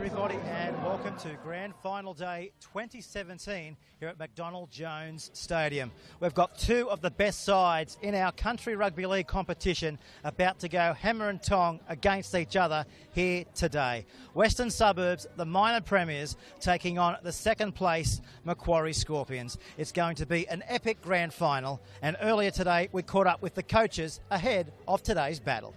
everybody, and welcome to Grand Final Day 2017 here at McDonald Jones Stadium. We've got two of the best sides in our country rugby league competition about to go hammer and tong against each other here today. Western Suburbs, the minor premiers, taking on the second place Macquarie Scorpions. It's going to be an epic grand final, and earlier today we caught up with the coaches ahead of today's battle.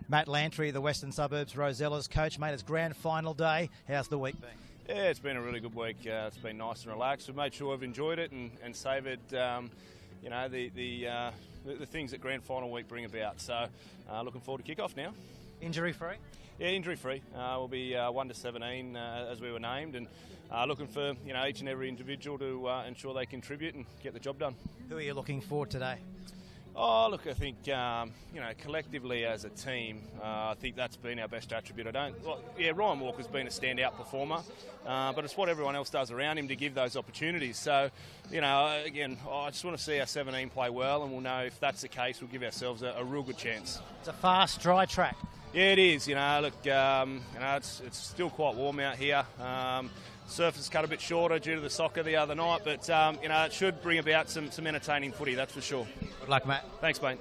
Matt Lantry, the Western Suburbs Rosella's coach. Mate, it's grand final day. How's the week been? Yeah, it's been a really good week. It's been nice and relaxed. We've made sure we've enjoyed it and savoured, the things that grand final week bring about. So, looking forward to kick-off now. Injury-free? Yeah, injury-free. We'll be 1 to 17 as we were named, and looking for each and every individual to ensure they contribute and get the job done. Who are you looking for today? Oh, look, I think, collectively as a team, I think that's been our best attribute. Ryan Walker's been a standout performer, but it's what everyone else does around him to give those opportunities. So, again, I just want to see our 17 play well, and we'll know if that's the case, we'll give ourselves a real good chance. It's a fast, dry track. Yeah, it is. It's still quite warm out here. Surface cut a bit shorter due to the soccer the other night, but it should bring about some entertaining footy, that's for sure. Good luck, Matt. Thanks, mate.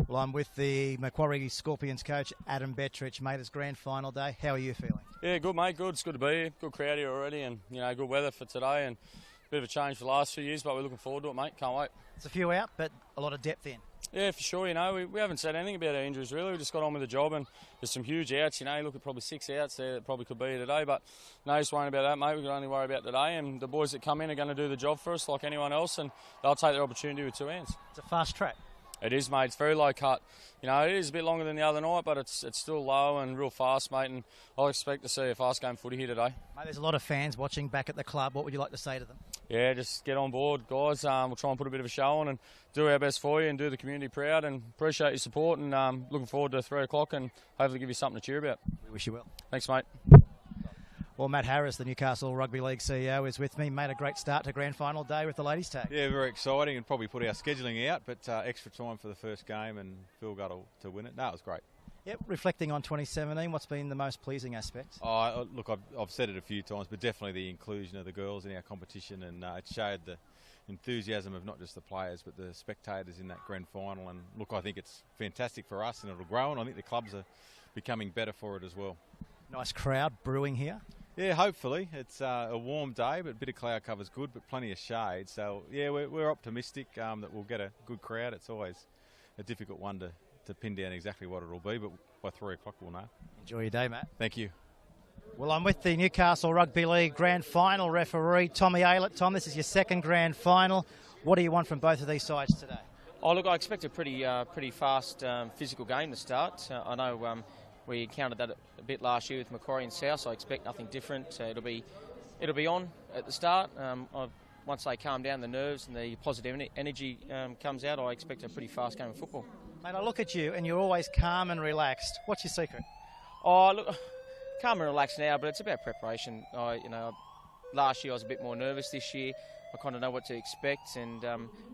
Well, I'm with the Macquarie Scorpions coach, Adam Bettrich. Mate, it's grand final day. How are you feeling? Yeah, good, mate. Good. It's good to be here. Good crowd here already, and good weather for today, and a bit of a change for the last few years, but we're looking forward to it, mate. Can't wait. It's a few out, but a lot of depth in. Yeah, for sure. We haven't said anything about our injuries, really. We just got on with the job, and there's some huge outs. You look at probably 6 outs there that probably could be today, but no, just worrying about that, mate. We can only worry about today, and the boys that come in are going to do the job for us like anyone else, and they'll take their opportunity with 2 hands. It's a fast track. It is, mate. It's very low cut. It is a bit longer than the other night, but it's still low and real fast, mate, and I'll expect to see a fast game footy here today. Mate, there's a lot of fans watching back at the club. What would you like to say to them? Yeah, just get on board, guys. We'll try and put a bit of a show on and do our best for you and do the community proud, and appreciate your support, and looking forward to 3 o'clock and hopefully give you something to cheer about. We wish you well. Thanks, mate. Well, Matt Harris, the Newcastle Rugby League CEO, is with me. Made a great start to grand final day with the ladies' tag. Yeah, very exciting, and probably put our scheduling out, but extra time for the first game and Phil got to win it. No, it was great. Yep, reflecting on 2017, what's been the most pleasing aspect? Look, I've said it a few times, but definitely the inclusion of the girls in our competition, and it showed the enthusiasm of not just the players but the spectators in that grand final. And look, I think it's fantastic for us, and it'll grow, and I think the clubs are becoming better for it as well. Nice crowd brewing here. Yeah, hopefully. It's a warm day, but a bit of cloud cover's good, but plenty of shade. So, yeah, we're optimistic that we'll get a good crowd. It's always a difficult one to pin down exactly what it'll be, but by 3 o'clock we'll know. Enjoy your day, Matt. Thank you. Well, I'm with the Newcastle Rugby League grand final referee, Tommy Aylett. Tom, this is your second grand final. What do you want from both of these sides today? Oh, look, I expect a pretty fast physical game to start. I know we encountered that a bit last year with Macquarie and South, so I expect nothing different. It'll be on at the start. Once they calm down the nerves and the positive energy comes out, I expect a pretty fast game of football. Mate, I look at you and you're always calm and relaxed. What's your secret? Oh, look, calm and relaxed now, but it's about preparation. Last year I was a bit more nervous. This year I kind of know what to expect, and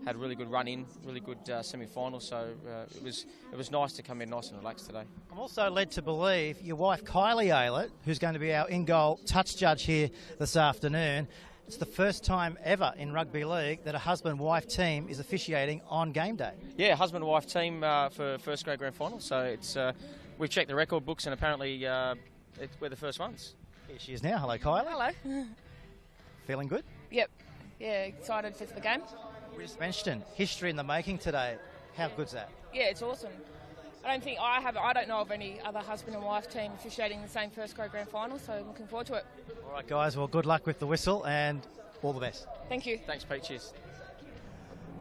had a really good run in, really good semi-final. So it was nice to come in nice and relaxed today. I'm also led to believe your wife Kylie Aylett, who's going to be our in-goal touch judge here this afternoon. It's the first time ever in rugby league that a husband-wife team is officiating on game day. Yeah, husband-wife team for first grade grand final. So it's we've checked the record books, and apparently we're the first ones. Here she is now. Hello, Kylie. Hello. Feeling good? Yep. Yeah, excited for the game. We just mentioned history in the making today. How good's that? Yeah, it's awesome. I don't know of any other husband and wife team officiating the same first grade grand final, so I'm looking forward to it. All right, guys. Well, good luck with the whistle and all the best. Thank you. Thanks, Pete. Cheers.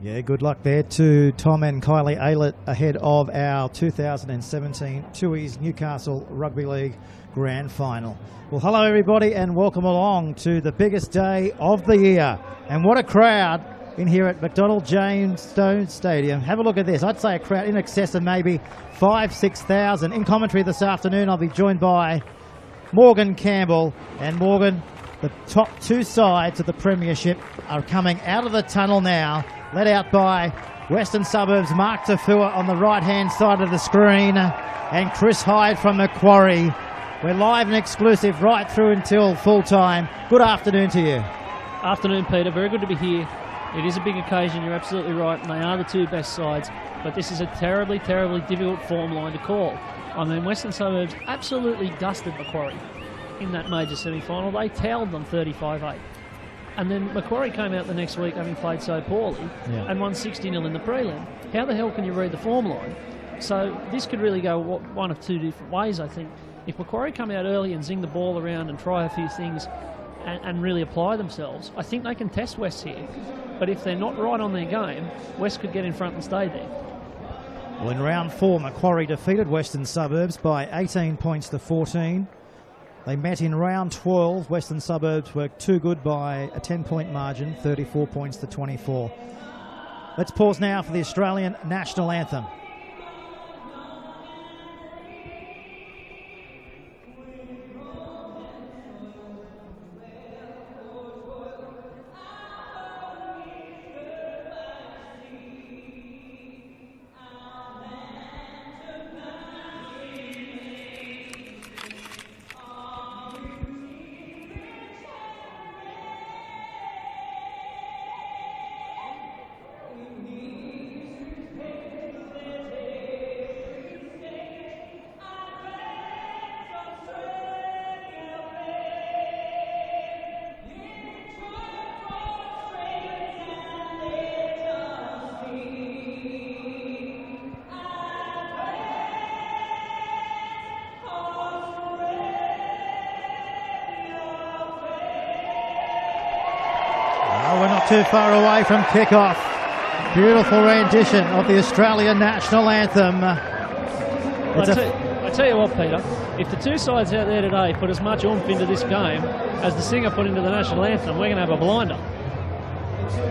Yeah, good luck there to Tom and Kylie Aylett ahead of our 2017 Tui's Newcastle Rugby League Grand Final. Well, hello everybody and welcome along to the biggest day of the year. And what a crowd in here at McDonald Jones Stadium. Have a look at this. I'd say a crowd in excess of maybe 5,000-6,000. In commentary this afternoon, I'll be joined by Morgan Campbell. And Morgan, the top 2 sides of the Premiership are coming out of the tunnel now, led out by Western Suburbs, Mark Tafua on the right-hand side of the screen, and Chris Hyde from Macquarie We're live and exclusive right through until full time. Good afternoon to you. Afternoon, Peter. Very good to be here. It is a big occasion, you're absolutely right, and they are the two best sides, but this is a terribly, terribly difficult form line to call. I mean, Western Suburbs absolutely dusted Macquarie in that major semi-final. They towed them 35-8. And then Macquarie came out the next week having played so poorly and won 60-0 in the prelim. How the hell can you read the form line? So this could really go one of two different ways, I think. If Macquarie come out early and zing the ball around and try a few things and really apply themselves, I think they can test West here. But if they're not right on their game, West could get in front and stay there. Well, in round 4, Macquarie defeated Western Suburbs by 18 points to 14. They met in round 12. Western Suburbs were too good by a 10-point margin, 34 points to 24. Let's pause now for the Australian National Anthem. Too far away from kick-off. Beautiful rendition of the Australian National Anthem. I tell you what, Peter, if the two sides out there today put as much oomph into this game as the singer put into the National Anthem, we're going to have a blinder.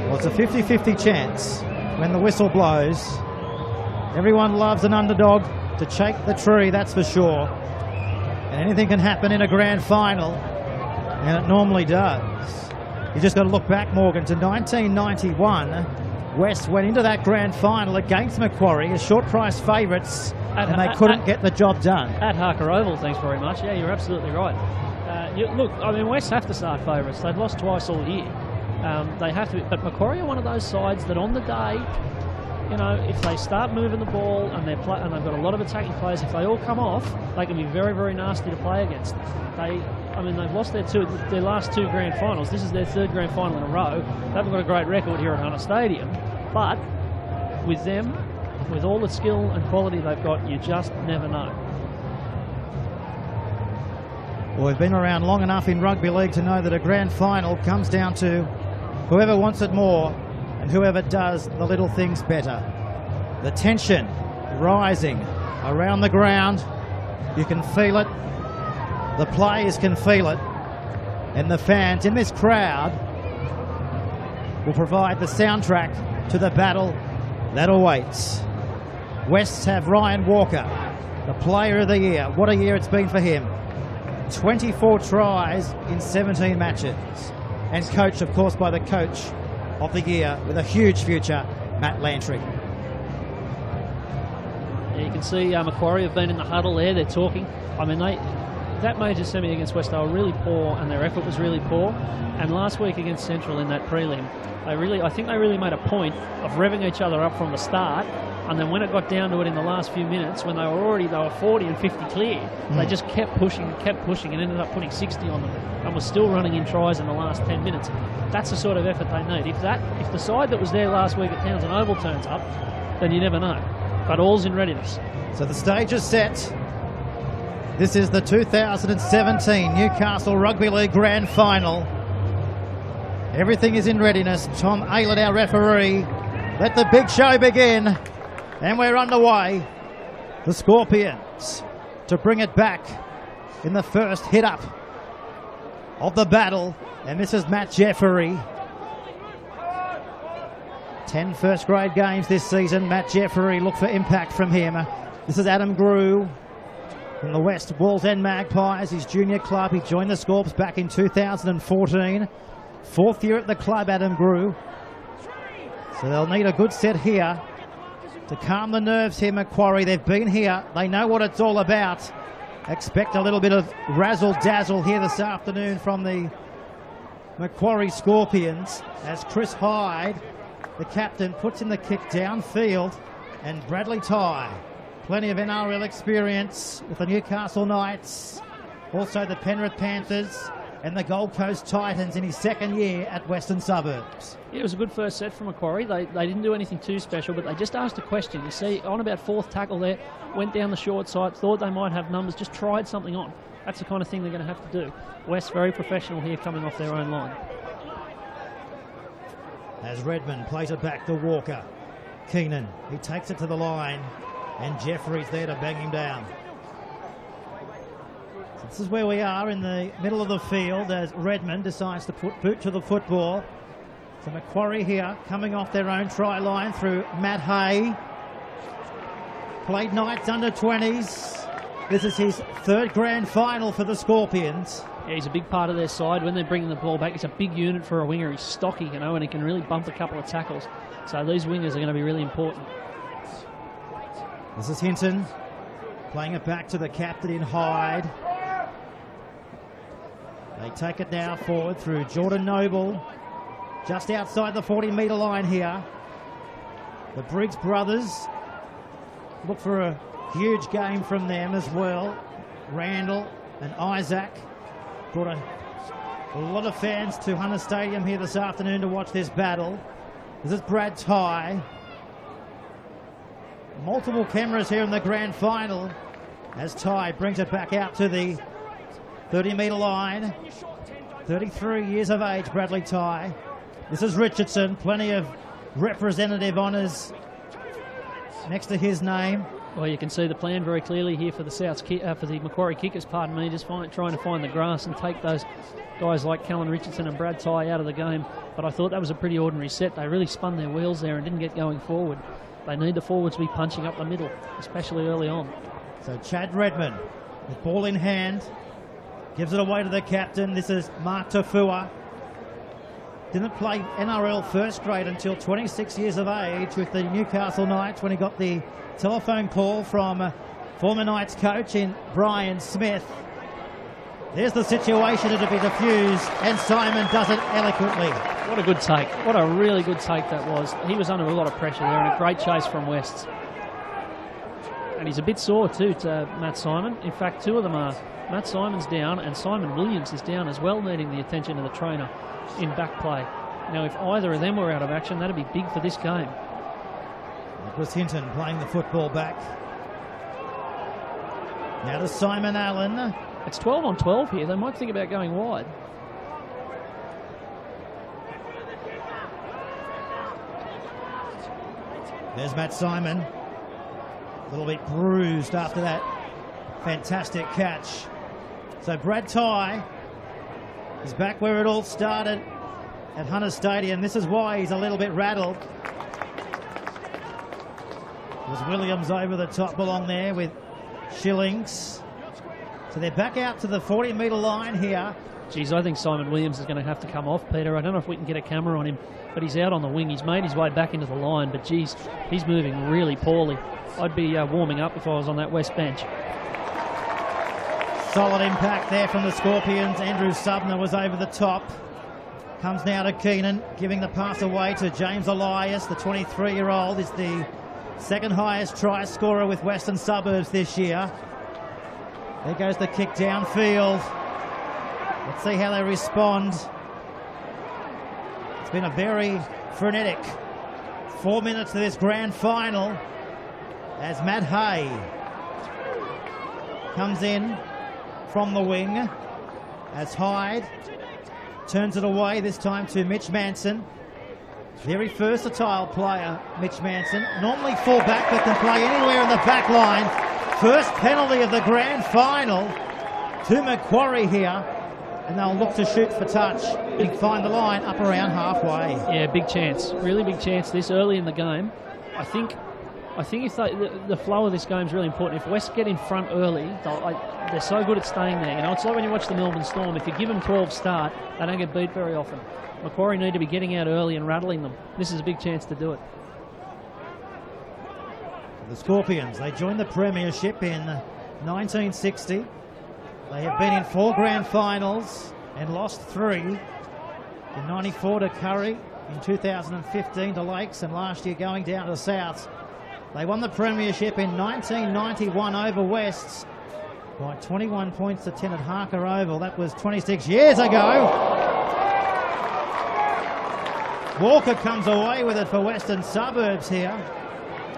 Well, it's a 50-50 chance when the whistle blows. Everyone loves an underdog to shake the tree, that's for sure. And anything can happen in a grand final, and it normally does. You just got to look back, Morgan, to 1991. West went into that grand final against Macquarie as short price favourites, and they couldn't get the job done. At Harker Oval, thanks very much. Yeah, you're absolutely right. Look, I mean, West have to start favourites. They've lost twice all year. They have to, but Macquarie are one of those sides that on the day, you know, if they start moving the ball and they've got a lot of attacking players, if they all come off, they can be very, very nasty to play against. They've lost their last two grand finals. This is their third grand final in a row. They haven't got a great record here at Hunter Stadium, but with them, with all the skill and quality they've got, you just never know. Well, we've been around long enough in rugby league to know that a grand final comes down to whoever wants it more and whoever does the little things better. The tension rising around the ground. You can feel it. The players can feel it. And the fans in this crowd will provide the soundtrack to the battle that awaits. Wests have Ryan Walker, the player of the year. What a year it's been for him. 24 tries in 17 matches. And coached, of course, by the coach of the year with a huge future, Matt Lantry. Yeah, you can see Macquarie have been in the huddle there. They're talking. I mean, that major semi against West, they were really poor and their effort was really poor. And last week against Central in that prelim, I think they really made a point of revving each other up from the start. And then when it got down to it in the last few minutes, when they were 40 and 50 clear, they just kept pushing and ended up putting 60 on them and was still running in tries in the last 10 minutes. That's the sort of effort they need. If the side that was there last week at Townsend Oval turns up, then you never know. But all's in readiness. So the stage is set. This is the 2017 Newcastle Rugby League Grand Final. Everything is in readiness. Tom Aylett, our referee. Let the big show begin. And we're underway. The Scorpions to bring it back in the first hit up of the battle. And this is Matt Jeffery. 10 first grade games this season. Matt Jeffery, look for impact from him. This is Adam Grew from the West Walls End Magpies, his junior club. He joined the Scorps back in 2014. Fourth year at the club, Adam Grew. So they'll need a good set here to calm the nerves here, Macquarie. They've been here. They know what it's all about. Expect a little bit of razzle-dazzle here this afternoon from the Macquarie Scorpions as Chris Hyde, the captain, puts in the kick downfield, and Bradley Tye, plenty of NRL experience with the Newcastle Knights, also the Penrith Panthers and the Gold Coast Titans in his second year at Western Suburbs. Yeah, it was a good first set from Macquarie. They didn't do anything too special, but they just asked a question. You see, on about fourth tackle there, went down the short side, thought they might have numbers, just tried something on. That's the kind of thing they're going to have to do. West very professional here, coming off their own line. As Redmond plays it back to Walker. Keenan, he takes it to the line, and Jeffrey's there to bang him down. So this is where we are in the middle of the field as Redmond decides to put boot to the football. So Macquarie here, coming off their own try line through Matt Hay. Played Knights under 20s. This is his third grand final for the Scorpions. Yeah, he's a big part of their side. When they're bringing the ball back, he's a big unit for a winger. He's stocky, you know, and he can really bump a couple of tackles. So these wingers are going to be really important. This is Hinton playing it back to the captain in Hyde. They take it now forward through Jordan Noble, just outside the 40-metre line here. The Briggs brothers look for a huge game from them as well. Randall and Isaac brought a lot of fans to Hunter Stadium here this afternoon to watch this battle. This is Brad Tye. Multiple cameras here in the grand final as Tye brings it back out to the 30-metre line. 33 years of age, Bradley Tye. This is Richardson. Plenty of representative honours next to his name. Well, you can see the plan very clearly here for the for the Macquarie kickers, pardon me, just trying to find the grass and take those guys like Callan Richardson and Brad Tye out of the game. But I thought that was a pretty ordinary set. They really spun their wheels there and didn't get going forward. They need the forwards to be punching up the middle, especially early on. So Chad Redmond, with ball in hand, gives it away to the captain. This is Mark Tafua. Didn't play NRL first grade until 26 years of age with the Newcastle Knights when he got the telephone call from former Knights coach in Brian Smith. There's the situation to be diffused, and Simon does it eloquently. What a good take. What a really good take that was. He was under a lot of pressure there, and a great chase from West. And he's a bit sore too to Matt Simon. In fact, two of them are. Matt Simon's down, and Simon Williams is down as well, needing the attention of the trainer in back play. Now, if either of them were out of action, that'd be big for this game. It was Hinton playing the football back. Now to Simon Allen. It's 12 on 12 here. They might think about going wide. There's Matt Simon. A little bit bruised after that fantastic catch. So Brad Tye is back where it all started at Hunter Stadium. This is why he's a little bit rattled. There's Williams over the top along there with Shillings. So they're back out to the 40-metre line here. Geez, I think Simon Williams is going to have to come off, Peter. I don't know if we can get a camera on him, but he's out on the wing. He's made his way back into the line, but geez, he's moving really poorly. I'd be warming up if I was on that West bench. Solid impact there from the Scorpions. Andrew Subner was over the top. Comes now to Keenan, giving the pass away to James Elias. The 23-year-old is the second highest try scorer with Western Suburbs this year. There goes the kick downfield. Let's see how they respond. It's been a very frenetic 4 minutes to this grand final as Matt Hay comes in from the wing as Hyde turns it away, this time to Mitch Manson. Very versatile player, Mitch Manson. Normally full back, but can play anywhere in the back line. First penalty of the grand final to Macquarie here. And they'll look to shoot for touch and find the line up around halfway. Yeah, big chance. Really big chance this early in the game. I think if the flow of this game is really important. If West get in front early, they're so good at staying there. You know, it's like when you watch the Melbourne Storm. If you give them 12 start, they don't get beat very often. Macquarie need to be getting out early and rattling them. This is a big chance to do it. The Scorpions, they joined the premiership in 1960. They have been in 4 grand finals and lost 3. In 94 to Curry, in 2015 to Lakes, and last year going down to the Souths. They won the premiership in 1991 over Wests by 21 points to 10 at Harker Oval. That was 26 years ago. Walker comes away with it for Western Suburbs here.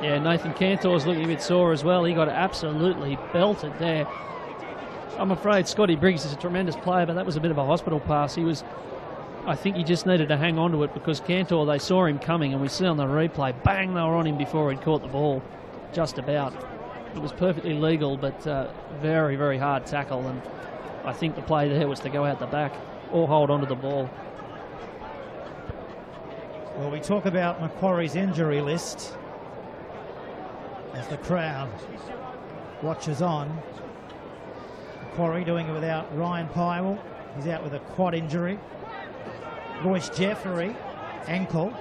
Yeah, Nathan Cantor's looking a bit sore as well. He got absolutely belted there. I'm afraid Scotty Briggs is a tremendous player, but that was a bit of a hospital pass. I think he just needed to hang on to it because Cantor, they saw him coming, and we see on the replay, bang, they were on him before he'd caught the ball. Just about. It was perfectly legal, but very, very hard tackle, and I think the play there was to go out the back or hold on to the ball. Well, we talk about Macquarie's injury list as the crowd watches on. Macquarie doing it without Ryan Pywell. He's out with a quad injury. Royce Jeffrey, ankle.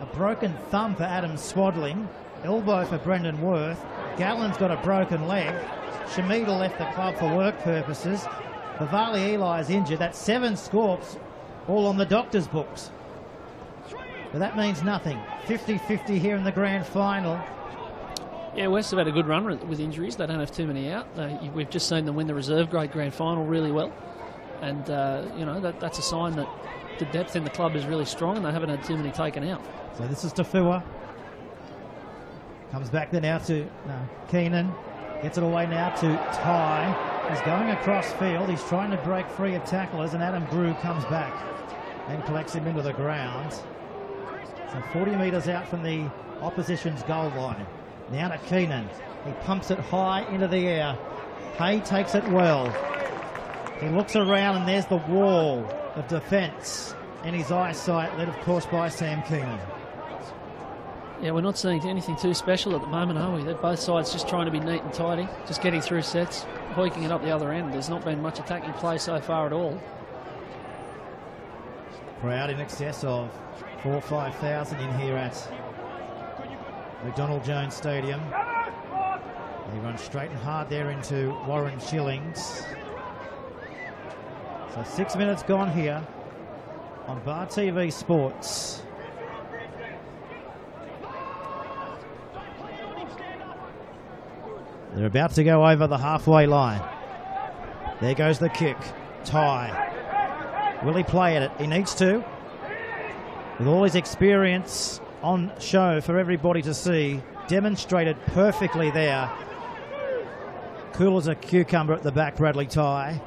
A broken thumb for Adam Swadling. Elbow for Brendan Worth. Gallen's got a broken leg. Shamida left the club for work purposes. Bavali Eli's injured. That's 7 scorps, all on the doctor's books. But that means nothing. 50-50 here in the grand final. Yeah, West have had a good run with injuries. They don't have too many out. We've just seen them win the reserve grade grand final really well. And, that's a sign that the depth in the club is really strong, and they haven't had too many taken out. So this is Tafua. Comes back there now to Keenan. Gets it away now to Ty. He's going across field. He's trying to break free of tacklers, and Adam Grew comes back and collects him into the ground. So 40 metres out from the opposition's goal line. Now to Keenan. He pumps it high into the air. Hay takes it well. He looks around, and there's the wall of defence in his eyesight, led of course by Sam Keenan. Yeah, we're not seeing anything too special at the moment, are we? They're both sides just trying to be neat and tidy, just getting through sets, hoiking it up the other end. There's not been much attacking play so far at all. Crowd in excess of 4,000 or 5,000 in here at McDonald Jones Stadium. They run straight and hard there into Warren Shillings. So 6 minutes gone here on Bar TV Sports. They're about to go over the halfway line. There goes the kick. Ty. Will he play at it? He needs to. With all his experience on show for everybody to see, demonstrated perfectly there. Cool as a cucumber at the back, Bradley Ty.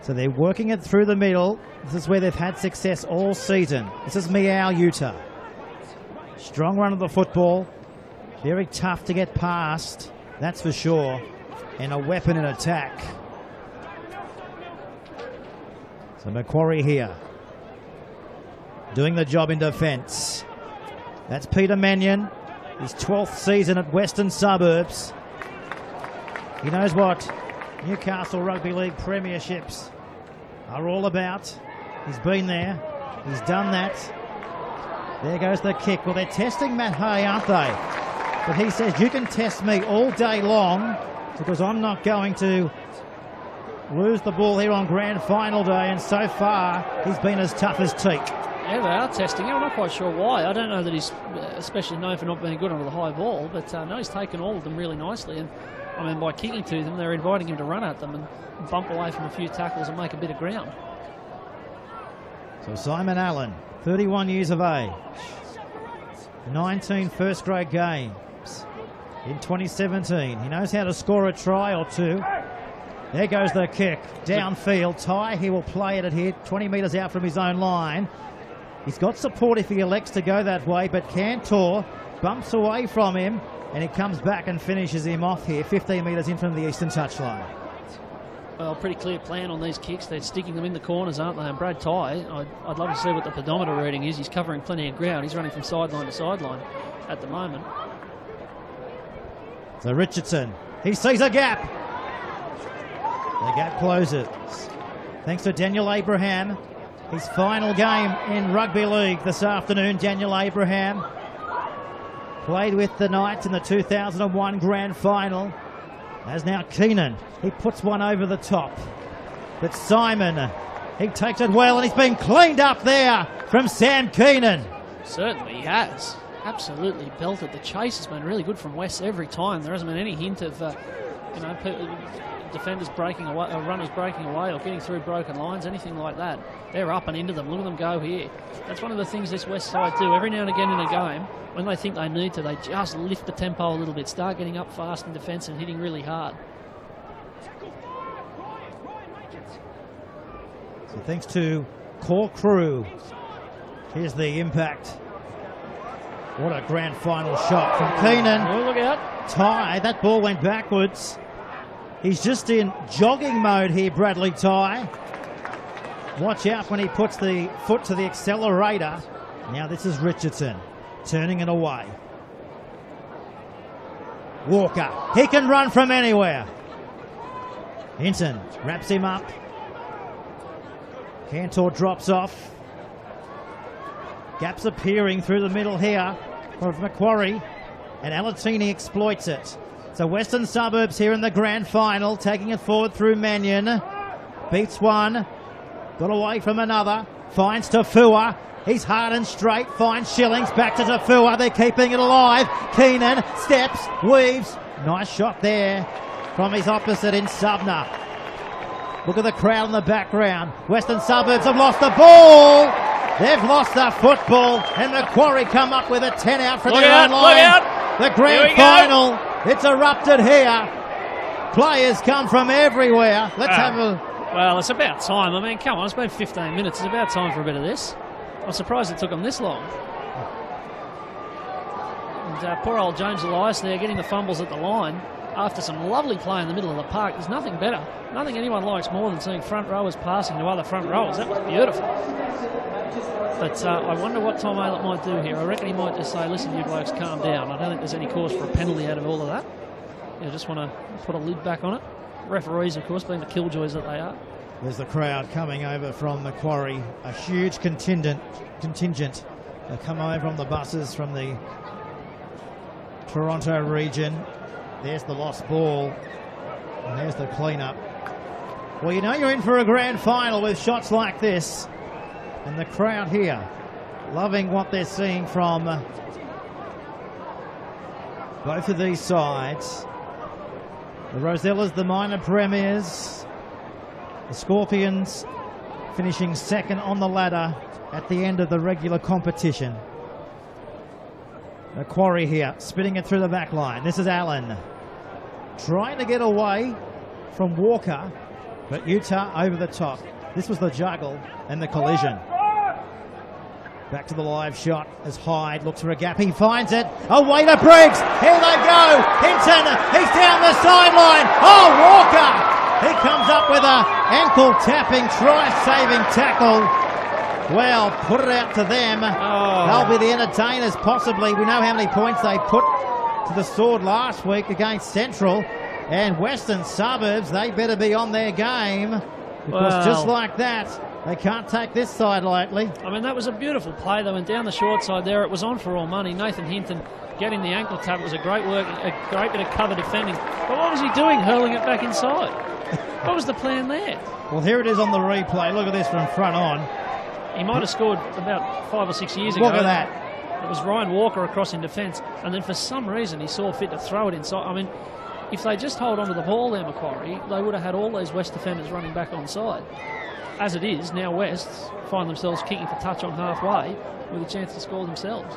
So they're working it through the middle. This is where they've had success all season. This is Meow, Utah. Strong run of the football. Very tough to get past, that's for sure. And a weapon in attack. So Macquarie here, doing the job in defence. That's Peter Mannion, his 12th season at Western Suburbs. He knows what Newcastle Rugby League premierships are all about. He's been there. He's done that. There goes the kick. Well, they're testing Matt Hay, aren't they? But he says, you can test me all day long because I'm not going to lose the ball here on grand final day. And so far, he's been as tough as teak. Yeah, they are testing him. I'm not quite sure why. I don't know that he's especially known for not being good under the high ball, but no, he's taken all of them really nicely. And I mean, by kicking to them, they're inviting him to run at them and bump away from a few tackles and make a bit of ground. So Simon Allen, 31 years of age, 19 first grade games in 2017. He knows how to score a try or two. There goes the kick, downfield. Ty, he will play it here, 20 metres out from his own line. He's got support if he elects to go that way, but Cantor bumps away from him, and he comes back and finishes him off here, 15 metres in from the eastern touchline. Well, pretty clear plan on these kicks. They're sticking them in the corners, aren't they? And Brad Ty, I'd love to see what the pedometer reading is. He's covering plenty of ground. He's running from sideline to sideline at the moment. So Richardson, he sees a gap. The gap closes. Thanks to Daniel Abraham. His final game in rugby league this afternoon, Daniel Abraham. Played with the Knights in the 2001 grand final. As now Keenan, he puts one over the top. But Simon, he takes it well, and he's been cleaned up there from Sam Keenan. Certainly he has. Absolutely belted. The chase has been really good from West every time. There hasn't been any hint of, defenders breaking away, or runners breaking away, or getting through broken lines, anything like that. They're up and into them. Look at them go here. That's one of the things this West side do. Every now and again in a game, when they think they need to, they just lift the tempo a little bit, start getting up fast in defence and hitting really hard. So thanks to core crew. Here's the impact. What a grand final shot from Keenan. Oh, look out. Ty, that ball went backwards. He's just in jogging mode here, Bradley Ty. Watch out when he puts the foot to the accelerator. Now this is Richardson turning it away. Walker, he can run from anywhere. Hinton wraps him up. Cantor drops off. Gaps appearing through the middle here of Macquarie, and Alatini exploits it. So Western Suburbs here in the grand final, taking it forward through Mannion. Beats one, got away from another, finds Tafua. He's hard and straight, finds Shillings, back to Tafua. They're keeping it alive. Keenan steps, weaves. Nice shot there from his opposite in Subner. Look at the crowd in the background. Western Suburbs have lost the ball. They've lost the football, and Macquarie come up with a 10 out from their own line. Look out. The grand final, it's erupted here. Players come from everywhere. Let's have a... Well, it's about time. I mean, come on, it's been 15 minutes. It's about time for a bit of this. I'm surprised it took them this long. And poor old James Elias there getting the fumbles at the line after some lovely play in the middle of the park. There's nothing better. Nothing anyone likes more than seeing front rowers passing to other front rowers. That was beautiful. But I wonder what Tom Aylett might do here. I reckon he might just say, listen, you blokes, calm down. I don't think there's any cause for a penalty out of all of that. You just want to put a lid back on it. Referees, of course, being the killjoys that they are. There's the crowd coming over from Macquarie. A huge contingent. They come over from the buses from the Toronto region. There's the lost ball. And there's the clean-up. Well, you know you're in for a grand final with shots like this. And the crowd here loving what they're seeing from both of these sides. The Rosellas, the minor premiers. The Scorpions finishing second on the ladder at the end of the regular competition. Macquarie here, spinning it through the back line. This is Allen trying to get away from Walker, but Utah over the top. This was the juggle and the collision. Back to the live shot as Hyde looks for a gap. He finds it. Away to Briggs. Here they go. Hinton. He's down the sideline. Oh, Walker. He comes up with a ankle-tapping, try-saving tackle. Well, put it out to them. They'll be the entertainers, possibly. We know how many points they put to the sword last week against Central. And Western Suburbs, they better be on their game. Because just like that, they can't take this side lightly. I mean, that was a beautiful play. They went down the short side there. It was on for all money. Nathan Hinton getting the ankle tap was a great work, a great bit of cover defending. But what was he doing, hurling it back inside? What was the plan there? Well, here it is on the replay. Look at this from front on. He might have scored about 5 or 6 years ago. Look at that. It was Ryan Walker across in defence, and then for some reason he saw fit to throw it inside. I mean, if they just hold on to the ball there, Macquarie, they would have had all those West defenders running back onside. As it is, now West find themselves kicking for touch on halfway with a chance to score themselves.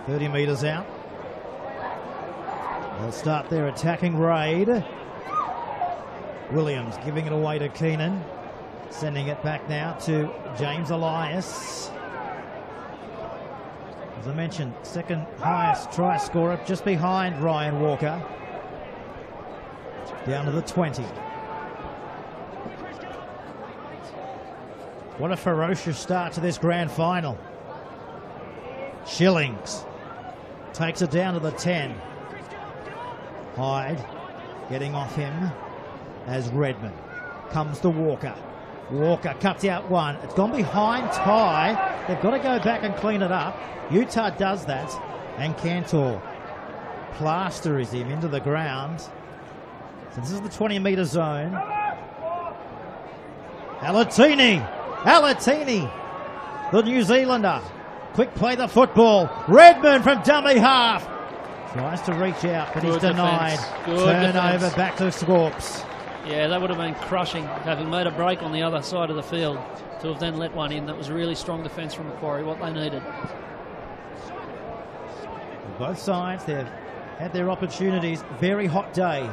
The 30 metres out. They'll start their attacking raid. Williams giving it away to Keenan. Sending it back now to James Elias. As I mentioned, second highest try scorer, just behind Ryan Walker. Down to the 20. What a ferocious start to this grand final. Shillings takes it down to the 10. Hyde getting off him as Redmond comes to Walker. Walker cuts out one. It's gone behind Ty. They've got to go back and clean it up. Utah does that. And Cantor plasters him into the ground. So this is the 20-metre zone. Alatini, the New Zealander. Quick play the football. Redmond from dummy half. Tries to reach out, but he's denied. Turnover back to Suburbs. Yeah, that would have been crushing, having made a break on the other side of the field to have then let one in. That was really strong defence from Macquarie, what they needed. Both sides, they've had their opportunities. Very hot day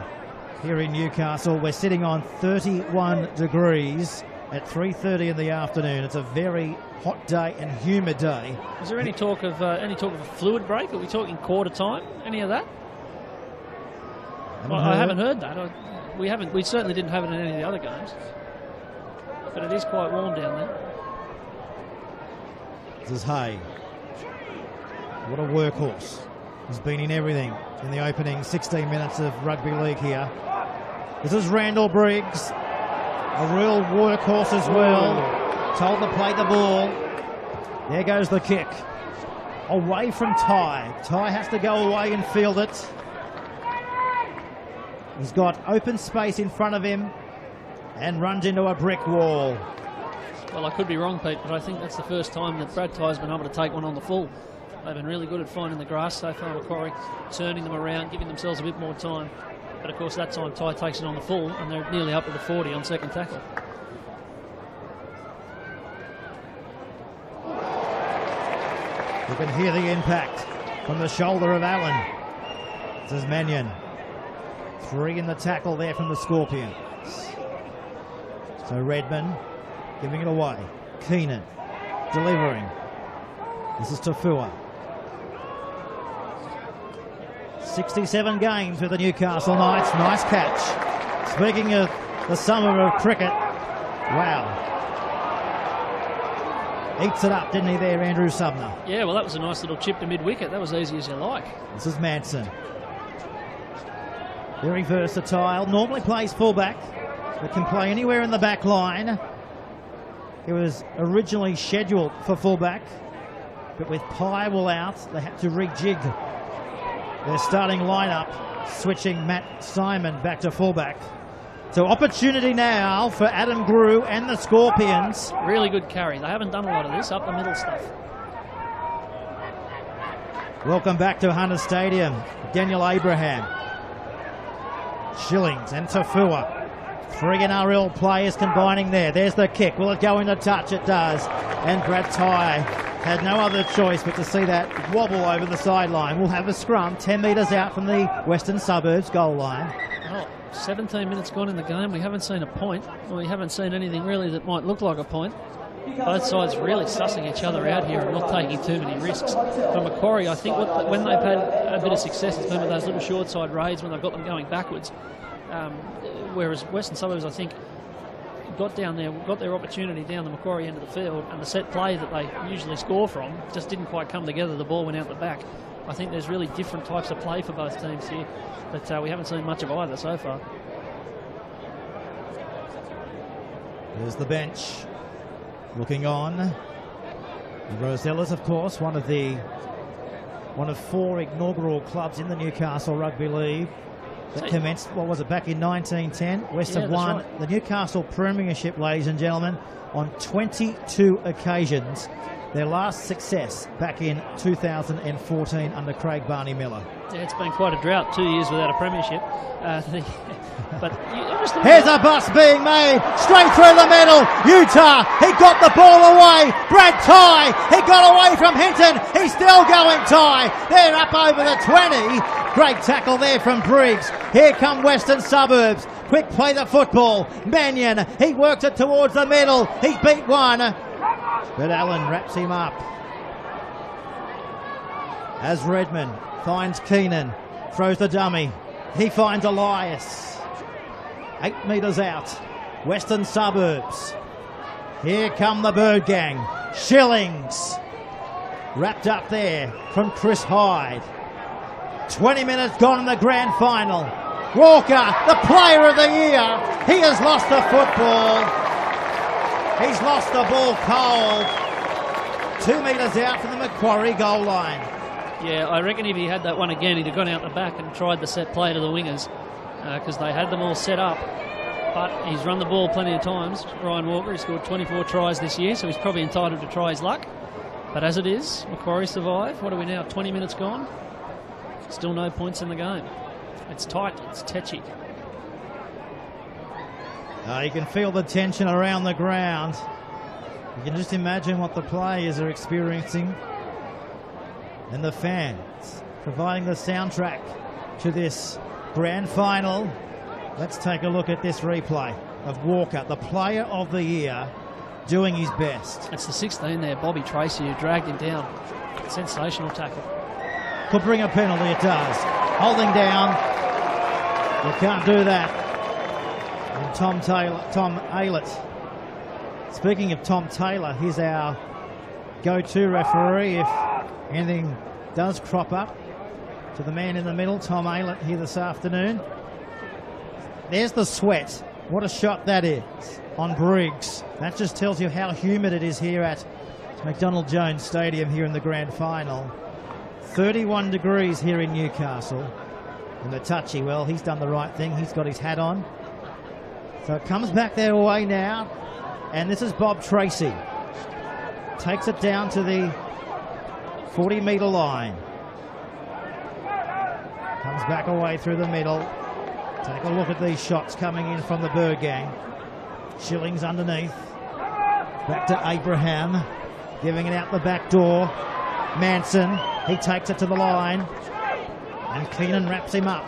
here in Newcastle. We're sitting on 31 degrees at 3:30 in the afternoon. It's a very hot day and humid day. Is there any talk of a fluid break? Are we talking quarter time? Any of that? I haven't heard that. We certainly didn't have it in any of the other games. But it is quite warm down there. This is Hay. What a workhorse. He's been in everything in the opening 16 minutes of rugby league here. This is Randall Briggs. A real workhorse as well. Told to play the ball. There goes the kick. Away from Ty. Ty has to go away and field it. He's got open space in front of him and runs into a brick wall. Well, I could be wrong, Pete, but I think that's the first time that Brad Ty's been able to take one on the full. They've been really good at finding the grass so far, Macquarie, turning them around, giving themselves a bit more time. But, of course, that time Ty takes it on the full, and they're nearly up to the 40 on second tackle. You can hear the impact from the shoulder of Allen. This is Mannion. 3 in the tackle there from the Scorpions. So Redmond giving it away. Keenan delivering. This is Tafua. 67 games with the Newcastle Knights. Nice catch. Speaking of the summer of cricket, wow. Eats it up, didn't he there, Andrew Sumner? Yeah, well, that was a nice little chip to mid-wicket. That was easy as you like. This is Manson. Very versatile. Normally plays fullback, but can play anywhere in the back line. He was originally scheduled for fullback, but with Pywell out, they had to rejig their starting lineup, switching Matt Simon back to fullback. So opportunity now for Adam Grew and the Scorpions. Really good carry. They haven't done a lot of this up the middle stuff. Welcome back to Hunter Stadium. Daniel Abraham. Shillings and Tafua. 3 NRL players combining there. There's the kick. Will it go into touch? It does. And Brad Ty had no other choice but to see that wobble over the sideline. We'll have a scrum 10 metres out from the Western Suburbs goal line. Oh, 17 minutes gone in the game. We haven't seen a point. We haven't seen anything really that might look like a point. Both sides really sussing each other out here and not taking too many risks. For Macquarie, I think when they've had a bit of success, it's been with those little short side raids when they've got them going backwards. Whereas Western Suburbs, I think, got their opportunity down the Macquarie end of the field, and the set play that they usually score from just didn't quite come together. The ball went out the back. I think there's really different types of play for both teams here, but we haven't seen much of either so far. There's the bench looking on. The Rosellas, of course, one of 4 inaugural clubs in the Newcastle Rugby League. That commenced, back in 1910. West have won the Newcastle Premiership, ladies and gentlemen, on 22 occasions. Their last success back in 2014 under Craig Barney Miller. Yeah, it's been quite a drought, 2 years without a premiership. Here's a bust being made, straight through the middle. Utah, he got the ball away. Brad Ty, he got away from Hinton. He's still going, Ty. They're up over the 20. Great tackle there from Briggs. Here come Western Suburbs. Quick play the football. Mannion, he worked it towards the middle. He's beat one. But Allen wraps him up. As Redmond finds Keenan, throws the dummy. He finds Elias. 8 metres out. Western Suburbs. Here come the Bird Gang. Shillings. Wrapped up there from Chris Hyde. 20 minutes gone in the grand final. Walker, the player of the year. He has lost the football. He's lost the ball cold. 2 metres out from the Macquarie goal line. Yeah, I reckon if he had that one again, he'd have gone out the back and tried the set play to the wingers because they had them all set up. But he's run the ball plenty of times. Ryan Walker, he scored 24 tries this year, so he's probably entitled to try his luck. But as it is, Macquarie survive. What are we now, 20 minutes gone? Still no points in the game. It's tight, it's tetchy. You can feel the tension around the ground. You can just imagine what the players are experiencing. And the fans providing the soundtrack to this grand final. Let's take a look at this replay of Walker, the player of the year, doing his best. It's the 16 there, Bobby Tracy, who dragged him down. Sensational tackle. Could bring a penalty, it does. Holding down. You can't do that. And Tom Aylett. Speaking of Tom Taylor, he's our go-to referee if anything does crop up. To the man in the middle, Tom Aylett, here this afternoon. There's the sweat. What a shot that is on Briggs. That just tells you how humid it is here at McDonald Jones Stadium here in the grand final. 31 degrees here in Newcastle. And the touchy, well, he's done the right thing. He's got his hat on. So it comes back their way now. And this is Bob Tracy. Takes it down to the 40-metre line. Comes back away through the middle. Take a look at these shots coming in from the Bird gang. Shillings underneath. Back to Abraham. Giving it out the back door. Manson. He takes it to the line. And Keenan wraps him up.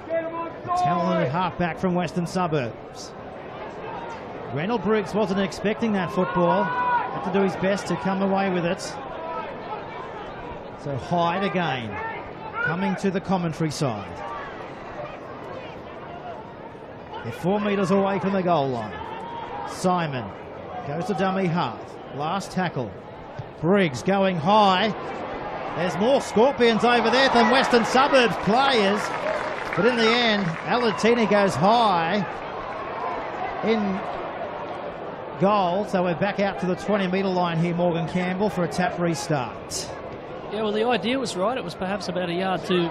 The talented halfback from Western Suburbs. Reynold Briggs wasn't expecting that football. Had to do his best to come away with it. So Hyde again. Coming to the commentary side. They're 4 metres away from the goal line. Simon goes to dummy half. Last tackle. Briggs going high. There's more Scorpions over there than Western Suburbs players. But in the end, Alatini goes high in goal. So we're back out to the 20-metre line here, Morgan Campbell, for a tap restart. Yeah, well, the idea was right. It was perhaps about a yard too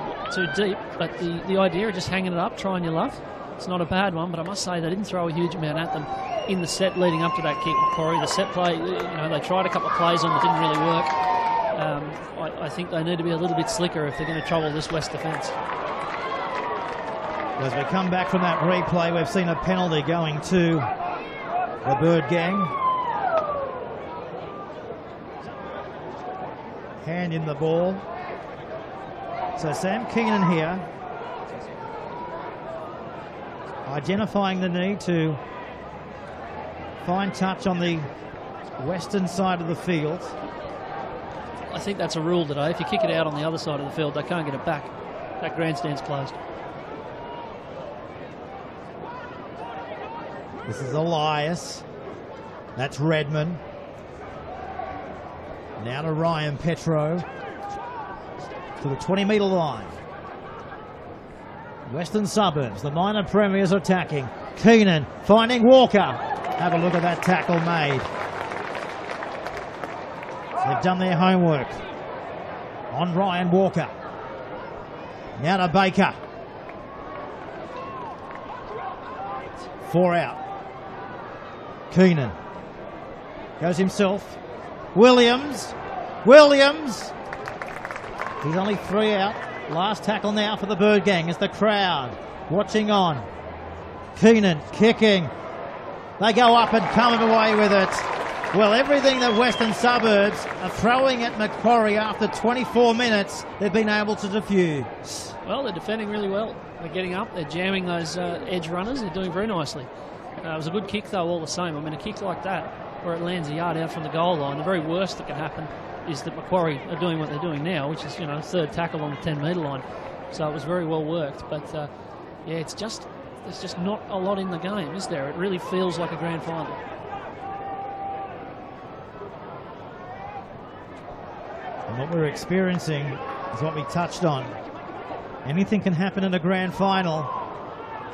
deep. But the idea of just hanging it up, trying your luck, it's not a bad one. But I must say they didn't throw a huge amount at them in the set leading up to that kick, Macquarie. The set play, they tried a couple of plays on that didn't really work. I think they need to be a little bit slicker if they're going to trouble this West defence. As we come back from that replay, we've seen a penalty going to the Bird gang. Hand in the ball. So Sam Keenan here, identifying the need to find touch on the western side of the field. I think that's a rule today. If you kick it out on the other side of the field, they can't get it back. That grandstand's closed. This is Elias. That's Redmond. Now to Ryan Petro. To the 20-metre line. Western Suburbs, the minor premiers attacking. Keenan finding Walker. Have a look at that tackle made. They've done their homework on Ryan Walker. Now to Baker. 4 out. Keenan goes himself. Williams. He's only 3 out. Last tackle now for the Bird gang as the crowd watching on. Keenan kicking. They go up and come away with it. Well, everything that Western Suburbs are throwing at Macquarie after 24 minutes, they've been able to defuse. Well, they're defending really well. They're getting up. They're jamming those edge runners. They're doing very nicely. It was a good kick, though, all the same. I mean, a kick like that, where it lands a yard out from the goal line, the very worst that can happen is that Macquarie are doing what they're doing now, which is, third tackle on the 10-metre line. So it was very well worked. But, there's just not a lot in the game, is there? It really feels like a grand final. And what we're experiencing is what we touched on. Anything can happen in a grand final,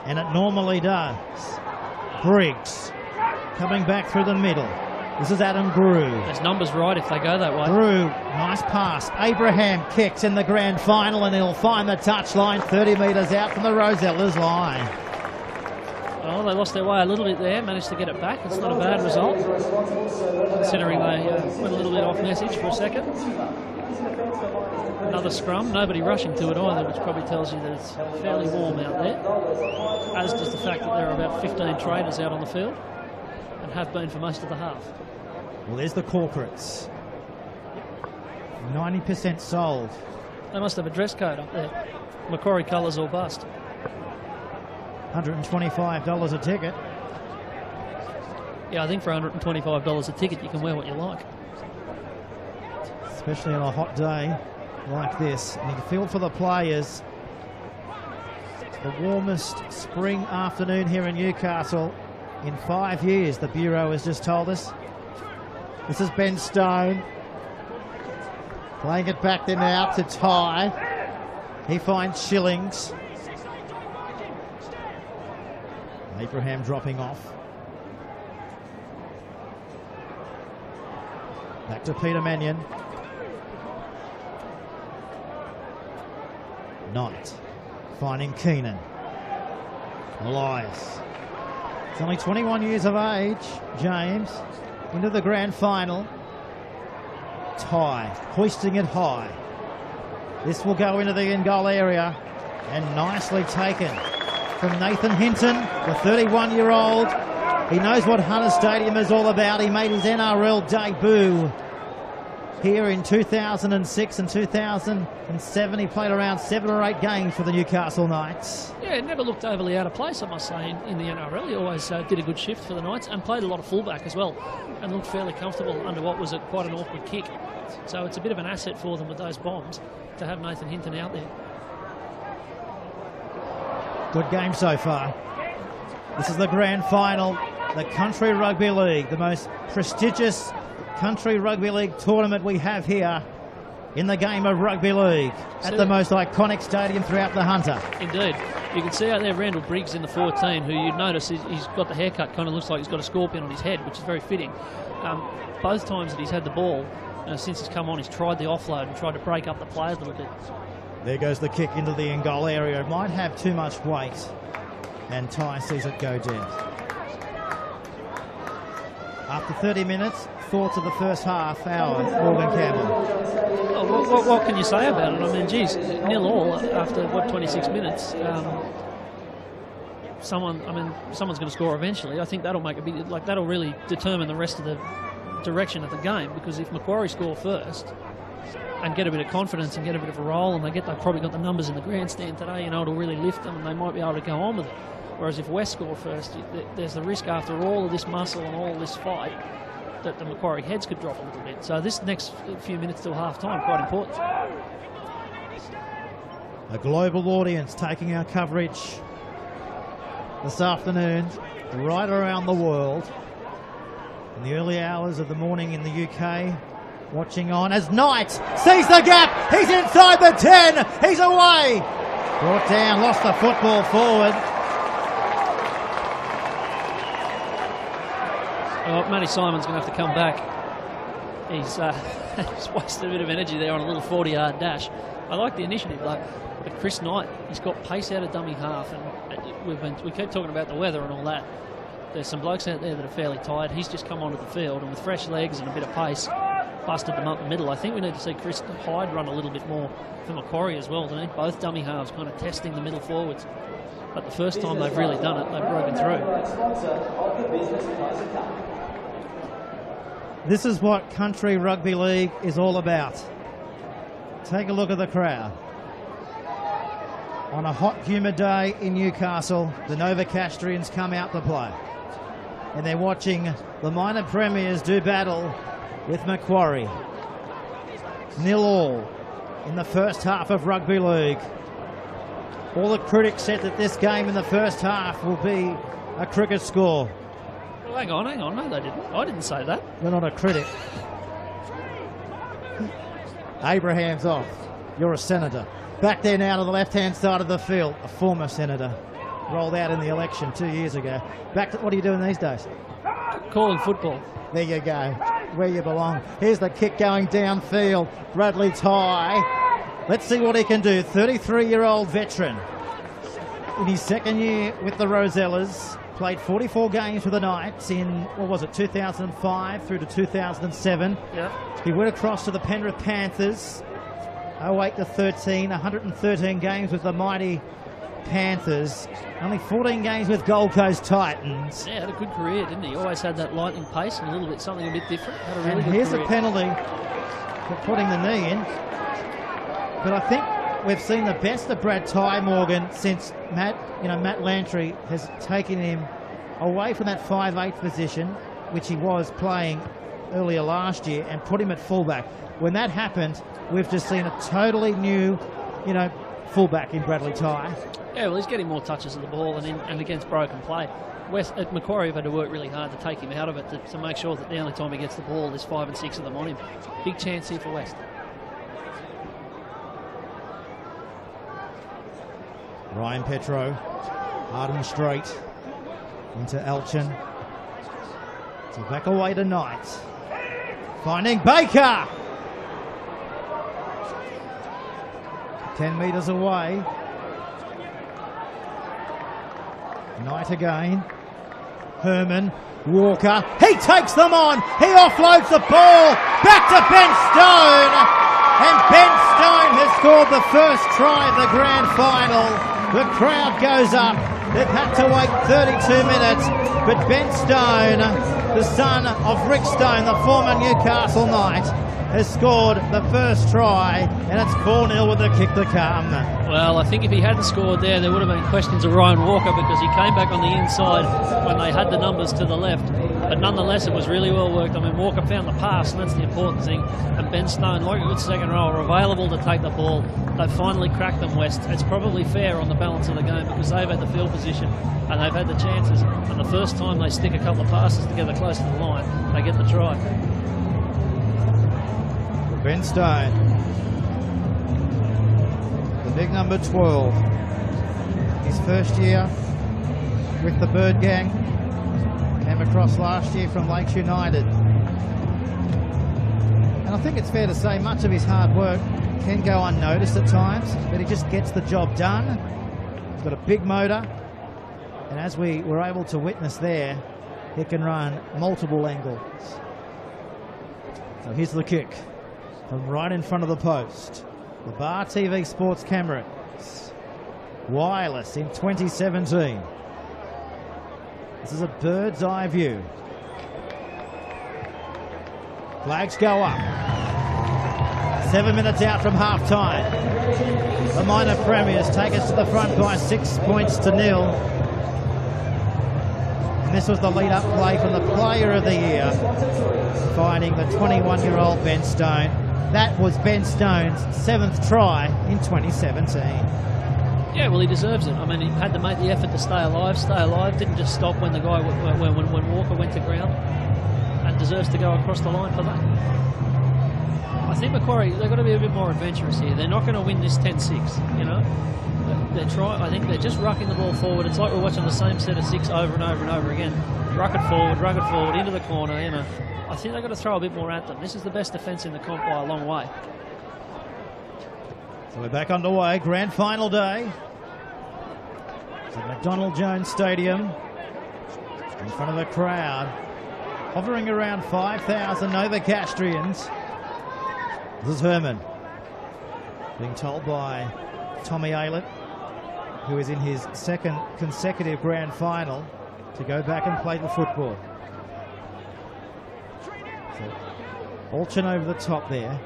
and it normally does. Briggs coming back through the middle. This is Adam Grew. There's numbers right if they go that way. Grew, nice pass. Abraham kicks in the grand final and he'll find the touchline 30 metres out from the Rosellas line. Well, they lost their way a little bit there, managed to get it back. It's not a bad result, considering they went a little bit off message for a second. Another scrum, nobody rushing to it either, which probably tells you that it's fairly warm out there, as does the fact that there are about 15 trainers out on the field and have been for most of the half. Well, there's the corporates. 90% sold. They must have a dress code up there. Macquarie colours or bust. $125 a ticket. Yeah, I think for $125 a ticket you can wear what you like. Especially on a hot day like this. And you can feel for the players. The warmest spring afternoon here in Newcastle in 5 years, the Bureau has just told us. This is Ben Stein. Playing it back there now to Ty. He finds Shillings. Abraham dropping off. Back to Peter Mannion. Knight finding Keenan. Elias. He's only 21 years of age, James. Into the grand final. Ty hoisting it high. This will go into the in-goal area. And nicely taken from Nathan Hinton, the 31-year-old. He knows what Hunter Stadium is all about. He made his NRL debut here in 2006 and 2007. He played around 7 or 8 games for the Newcastle Knights. Yeah, it never looked overly out of place, I must say, in the NRL. He always did a good shift for the Knights and played a lot of fullback as well and looked fairly comfortable under what was quite an awkward kick. So it's a bit of an asset for them with those bombs to have Nathan Hinton out there. Good game so far. This is the grand final, the Country Rugby League, the most prestigious Country Rugby League tournament we have here in the game of rugby league at the most iconic stadium throughout the Hunter. Indeed. You can see out there Randall Briggs in the 14, who you'd notice he's got the haircut, kind of looks like he's got a scorpion on his head, which is very fitting. Both times that he's had the ball, since he's come on, he's tried the offload and tried to break up the play a little bit. There goes the kick into the in-goal area. It might have too much weight, and Ty sees it go down. After 30 minutes, thoughts of the first half hour, Morgan Campbell. Oh, what can you say about it? I mean, geez, 0-0 after, 26 minutes. Someone's going to score eventually. I think that'll make a big, that'll really determine the rest of the direction of the game, because if Macquarie score first and get a bit of confidence and get a bit of a roll, and they've probably got the numbers in the grandstand today, it'll really lift them and they might be able to go on with it. Whereas if West score first, there's the risk after all of this muscle and all of this fight that the Macquarie heads could drop a little bit. So this next few minutes till half-time, quite important. A global audience taking our coverage this afternoon right around the world. In the early hours of the morning in the UK, watching on as Knight sees the gap. He's inside the 10. He's away. Brought down, lost the football forward. Well, Matty Simon's going to have to come back. He's wasted a bit of energy there on a little 40-yard dash. I like the initiative, though. But Chris Knight, he's got pace out of dummy half, and we keep talking about the weather and all that. There's some blokes out there that are fairly tired. He's just come onto the field, and with fresh legs and a bit of pace, busted them up the middle. I think we need to see Chris Hyde run a little bit more for Macquarie as well. They need both dummy halves kind of testing the middle forwards. But the first time they've really done it, they've broken through. This is what Country Rugby League is all about. Take a look at the crowd. On a hot, humid day in Newcastle, the Novocastrians come out to play. And they're watching the minor premiers do battle with Macquarie. 0-0 in the first half of Rugby League. All the critics said that this game in the first half will be a cricket score. Well, hang on. No, they didn't. I didn't say that. You're not a critic. Abraham's off. You're a senator. Back there now to the left-hand side of the field. A former senator. Rolled out in the election 2 years ago. Back to, what are you doing these days? calling football. There you go, where you belong. Here's the kick going downfield. Bradley Ty. Let's see what he can do. 33-year-old veteran. In his second year with the Rosellas, played 44 games for the Knights in, 2005 through to 2007. Yeah. He went across to the Penrith Panthers, 08 to 13, 113 games with the mighty Panthers, only 14 games with Gold Coast Titans. Yeah, had a good career, didn't he? Always had that lightning pace and a little bit something a bit different. Had a really And good here's career. a penalty for putting the knee in. But I think we've seen the best of Brad Ty, Morgan, since Matt Lantry has taken him away from that 5'8" position, which he was playing earlier last year, and put him at fullback. When that happened, we've just seen a totally new, fullback in Bradley Ty. Yeah, well, he's getting more touches of the ball and against broken play. West at Macquarie have had to work really hard to take him out of it to make sure that the only time he gets the ball, there's 5 and 6 of them on him. Big chance here for West. Ryan Petro, hard and straight into Elchin. So back away to Knight. Finding Baker. 10 metres away. Knight again. Herman, Walker. He takes them on. He offloads the ball. Back to Ben Stone. And Ben Stone has scored the first try of the grand final. The crowd goes up. They've had to wait 32 minutes. But Ben Stone, the son of Rick Stone, the former Newcastle Knight, has scored the first try, and it's 4-0 with the kick to come. Well, I think if he hadn't scored there would have been questions of Ryan Walker, because he came back on the inside when they had the numbers to the left. But nonetheless, it was really well worked. I mean, Walker found the pass, and that's the important thing. And Ben Stone, like a good second rower, available to take the ball. They've finally cracked them, West. It's probably fair on the balance of the game because they've had the field position and they've had the chances. And the first time they stick a couple of passes together close to the line, they get the try. Ben Stone, the big number 12. His first year with the Bird Gang. Came across last year from Lakes United. And I think it's fair to say much of his hard work can go unnoticed at times, but he just gets the job done. He's got a big motor, and as we were able to witness there, he can run multiple angles. So here's the kick from right in front of the post. The Bar TV Sports cameras, wireless in 2017. This is a bird's eye view. Flags go up. 7 minutes out from half time. The minor premiers take us to the front by 6 points to 0. And this was the lead-up play from the Player of the Year, finding the 21-year-old Ben Stone. That was Ben Stone's 7th try in 2017. Yeah, well, he deserves it. I mean, he had to make the effort to stay alive, didn't just stop when the guy when Walker went to ground, and deserves to go across the line for that. I think Macquarie, they've got to be a bit more adventurous here. They're not going to win this 10-6, you know. I think they're just rucking the ball forward. It's like we're watching the same set of 6 over and over and over again. Ruck it forward, into the corner, you know. I think they've got to throw a bit more at them. This is the best defence in the comp by a long way. So we're back underway, grand final day. It's at McDonald Jones Stadium, in front of a crowd, hovering around 5,000 Novocastrians. This is Herman, being told by Tommy Aylett, who is in his second consecutive grand final, to go back and play the football. So, Alchin over the top there.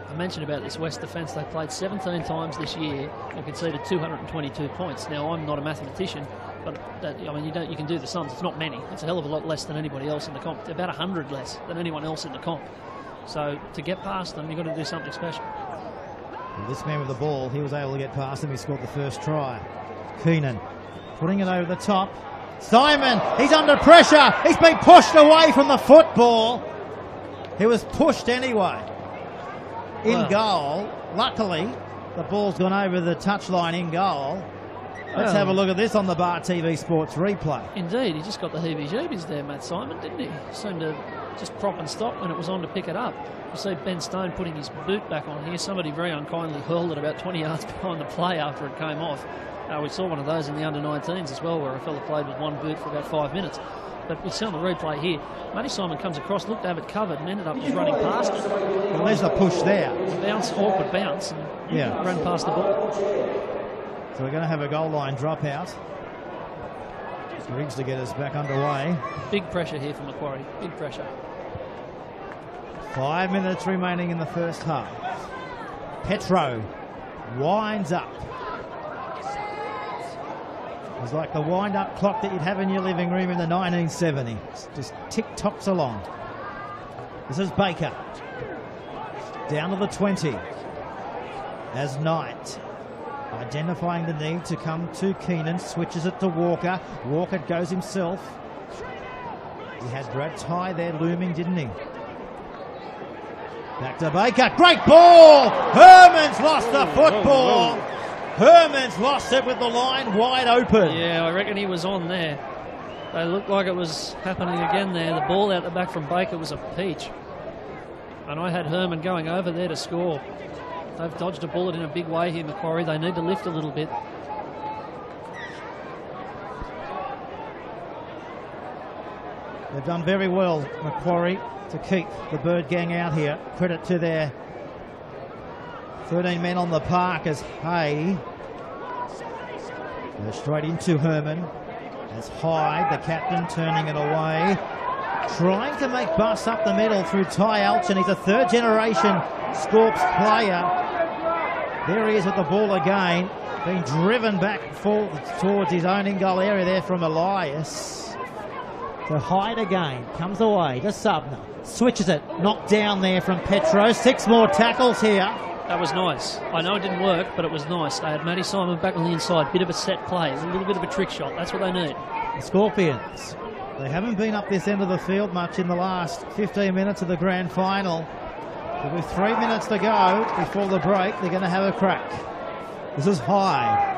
I mentioned about this West defence. They played 17 times this year and conceded 222 points. Now, I'm not a mathematician, but you can do the sums. It's not many. It's a hell of a lot less than anybody else in the comp. They're about 100 less than anyone else in the comp. So to get past them, you've got to do something special. Well, this man with the ball, he was able to get past him. He scored the first try. Keenan putting it over the top. Simon, he's under pressure. He's been pushed away from the football. He was pushed anyway. In goal, luckily, the ball's gone over the touchline in goal, Let's have a look at this on the Bar TV Sports replay. Indeed, he just got the heebie-jeebies there, Matt Simon, didn't he? Seemed to just prop and stop when it was on to pick it up. You see Ben Stein putting his boot back on here. Somebody very unkindly hurled it about 20 yards behind the play after it came off. We saw one of those in the under-19s as well, where a fella played with one boot for about 5 minutes. But we see on the replay here, Matty Simon comes across, looked to have it covered, and ended up just running past it. Well, there's a push there. Bounce, awkward bounce, and ran past the ball. So we're going to have a goal line dropout. Riggs to get us back underway. Big pressure here for Macquarie. Big pressure. 5 minutes remaining in the first half. Petro winds up. It's like the wind-up clock that you'd have in your living room in the 1970s. Just tick-tocks along. This is Baker. Down to the 20. As Knight, identifying the need to come to Keenan, switches it to Walker. Walker goes himself. He had Brad Tye there looming, didn't he? Back to Baker. Great ball! Herman's lost the football. Herman's lost it with the line wide open. Yeah, I reckon he was on there. They looked like it was happening again there. The ball out the back from Baker was a peach. And I had Herman going over there to score. They've dodged a bullet in a big way here, Macquarie. They need to lift a little bit. They've done very well, Macquarie, to keep the Bird gang out here. Credit to their 13 men on the park as Hay goes straight into Herman. As Hyde, the captain, turning it away. Trying to make bus up the middle through Ty Alchin. He's a third-generation Scorps player. There he is with the ball again. Being driven back towards his own in-goal area there from Elias. To Hyde again. Comes away to Subner. Switches it. Knocked down there from Petro. 6 more tackles here. That was nice. I know it didn't work, but it was nice. They had Matty Simon back on the inside. Bit of a set play. A little bit of a trick shot. That's what they need. The Scorpions. They haven't been up this end of the field much in the last 15 minutes of the grand final. But with 3 minutes to go before the break, they're going to have a crack. This is Hyde.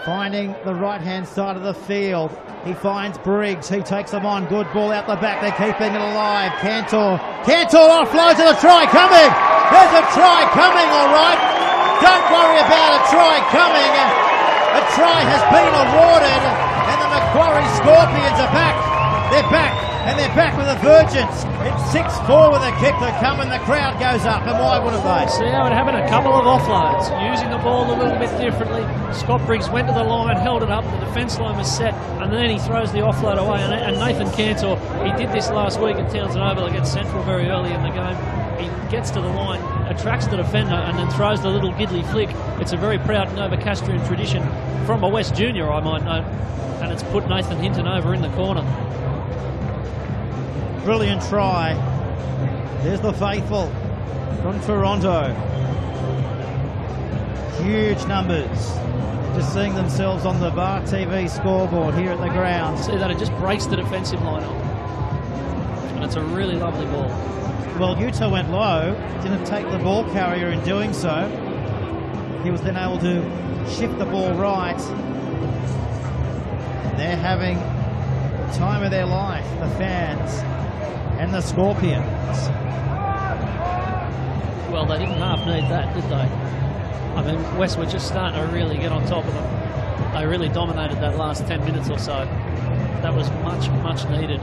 Finding the right-hand side of the field. He finds Briggs. He takes them on. Good ball out the back. They're keeping it alive. Cantor offloads and a try coming. There's a try coming, all right. Don't worry about a try coming. A try has been awarded, and the Macquarie Scorpions are back. They're back, and they're back with a vengeance. It's 6-4 with a kick to come, and the crowd goes up. And why wouldn't they? See how it happened? A couple of offloads, using the ball a little bit differently. Scott Briggs went to the line, held it up. The defence line was set, and then he throws the offload away. And Nathan Cantor, he did this last week at Townsend Oval against Central very early in the game. He gets to the line, attracts the defender, and then throws the little giddly flick. It's a very proud Novocastrian tradition from a West junior, I might note, and it's put Nathan Hinton over in the corner. Brilliant try. There's the faithful from Toronto. Huge numbers. Just seeing themselves on the Bar TV scoreboard here at the ground. See that? It just breaks the defensive line up. And it's a really lovely ball. Well, Utah went low, didn't take the ball carrier in doing so. He was then able to shift the ball right. And they're having the time of their life, the fans and the Scorpions. Well, they didn't half need that, did they? I mean, West were just starting to really get on top of them. They really dominated that last 10 minutes or so. That was much, much needed.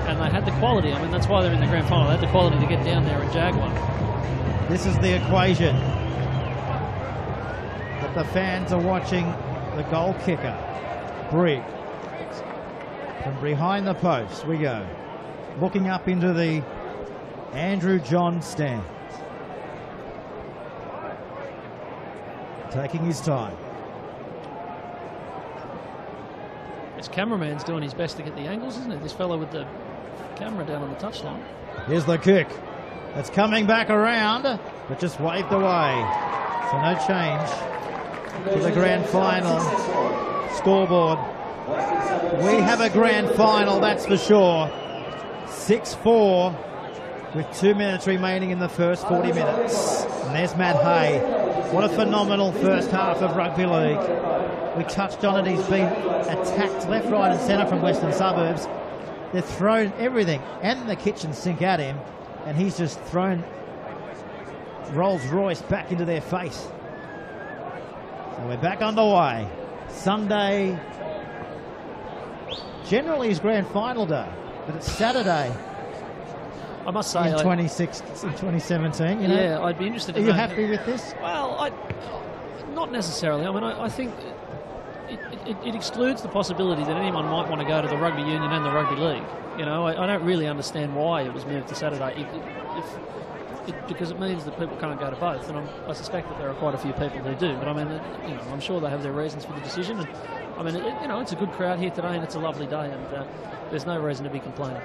And they had the quality. I mean, that's why they're in the grand final. They had the quality to get down there and jag one. This is the equation that the fans are watching. The goal kicker, Briggs. From behind the post we go. Looking up into the Andrew John stand. Taking his time. This cameraman's doing his best to get the angles, isn't it? This fellow with the camera down on the touchline. Here's the kick. It's coming back around, but just waved away. So no change to the grand final scoreboard. We have a grand final, that's for sure. 6-4 with 2 minutes remaining in the first 40 minutes. And there's Matt Hay What a phenomenal first half of rugby league. We touched on it. He's been attacked left, right and centre from Western Suburbs. They've thrown everything and the kitchen sink at him, and he's just thrown Rolls Royce back into their face. So we're back underway. Sunday, generally is grand final day, but it's Saturday. I must say, in 2017, you know? Yeah, I'd be interested in Are you that. happy with this? Well, not necessarily. I mean, I think it excludes the possibility that anyone might want to go to the rugby union and the rugby league. You know, I don't really understand why it was moved to Saturday, because it means that people can't go to both, and I suspect that there are quite a few people who do. But I mean, you know, I'm sure they have their reasons for the decision. And I mean, you know, it's a good crowd here today, and it's a lovely day, and there's no reason to be complaining.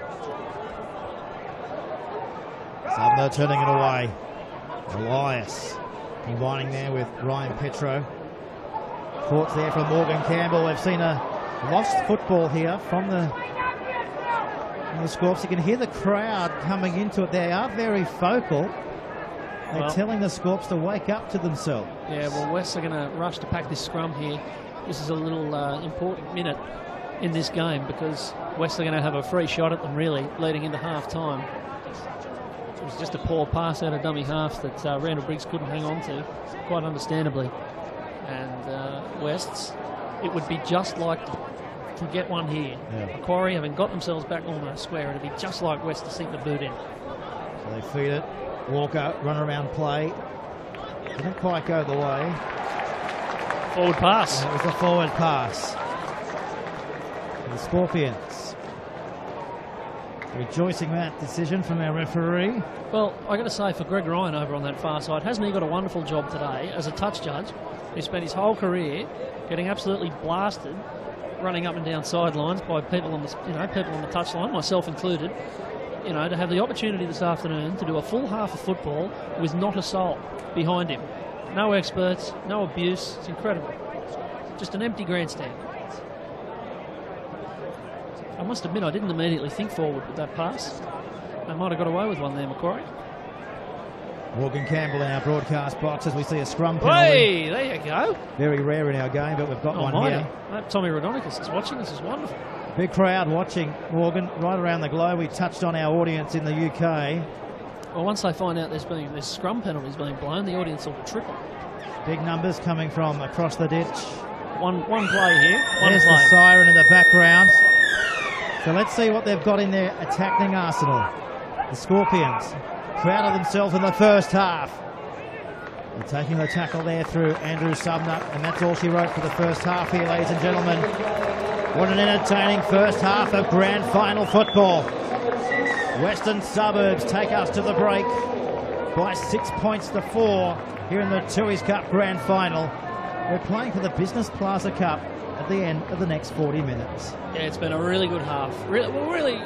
Sumner turning it away. Elias combining there with Ryan Petro. Courts there from Morgan Campbell. We've seen a lost football here from the Scorps. You can hear the crowd coming into it. They are very focal. They're telling the Scorps to wake up to themselves. Yeah, well, Wests are going to rush to pack this scrum here. This is a little important minute in this game, because Wests are going to have a free shot at them, really, leading into half-time. It was just a poor pass out of dummy half that Randall Briggs couldn't hang on to, quite understandably. And Wests, it would be just like to get one here. Yeah. Macquarie, having got themselves back almost square, it would be just like West to sink the boot in. So they feed it. Walker, run around play. Didn't quite go the way. Forward pass. And it was a forward pass. The Scorpions rejoicing that decision from our referee. Well, I got to say, for Greg Ryan over on that far side, hasn't he got a wonderful job today as a touch judge? He spent his whole career getting absolutely blasted, running up and down sidelines by people on the, people on the touchline, myself included. You know, to have the opportunity this afternoon to do a full half of football with not a soul behind him. No experts, no abuse. It's incredible. Just an empty grandstand. I must admit, I didn't immediately think forward with that pass. They might have got away with one there, Macquarie. Morgan Campbell in our broadcast box as we see a scrum penalty. Hey, there you go. Very rare in our game, but we've got one here. Tommy Rodonicus is watching. This is wonderful. Big crowd watching, Morgan, right around the globe. We touched on our audience in the UK. Well, once they find out there's scrum penalties being blown, the audience will triple. Big numbers coming from across the ditch. One play here. There's the siren in the background. So let's see what they've got in their attacking arsenal. The Scorpions proud of themselves in the first half. They're taking the tackle there through Andrew Sumner, and that's all she wrote for the first half here, ladies and gentlemen. What an entertaining first half of grand final football. Western Suburbs take us to the break by 6 points to 4 here in the Tooheys Cup grand final. We're playing for the Business Plaza Cup at the end of the next 40 minutes. Yeah, it's been a really good half. Really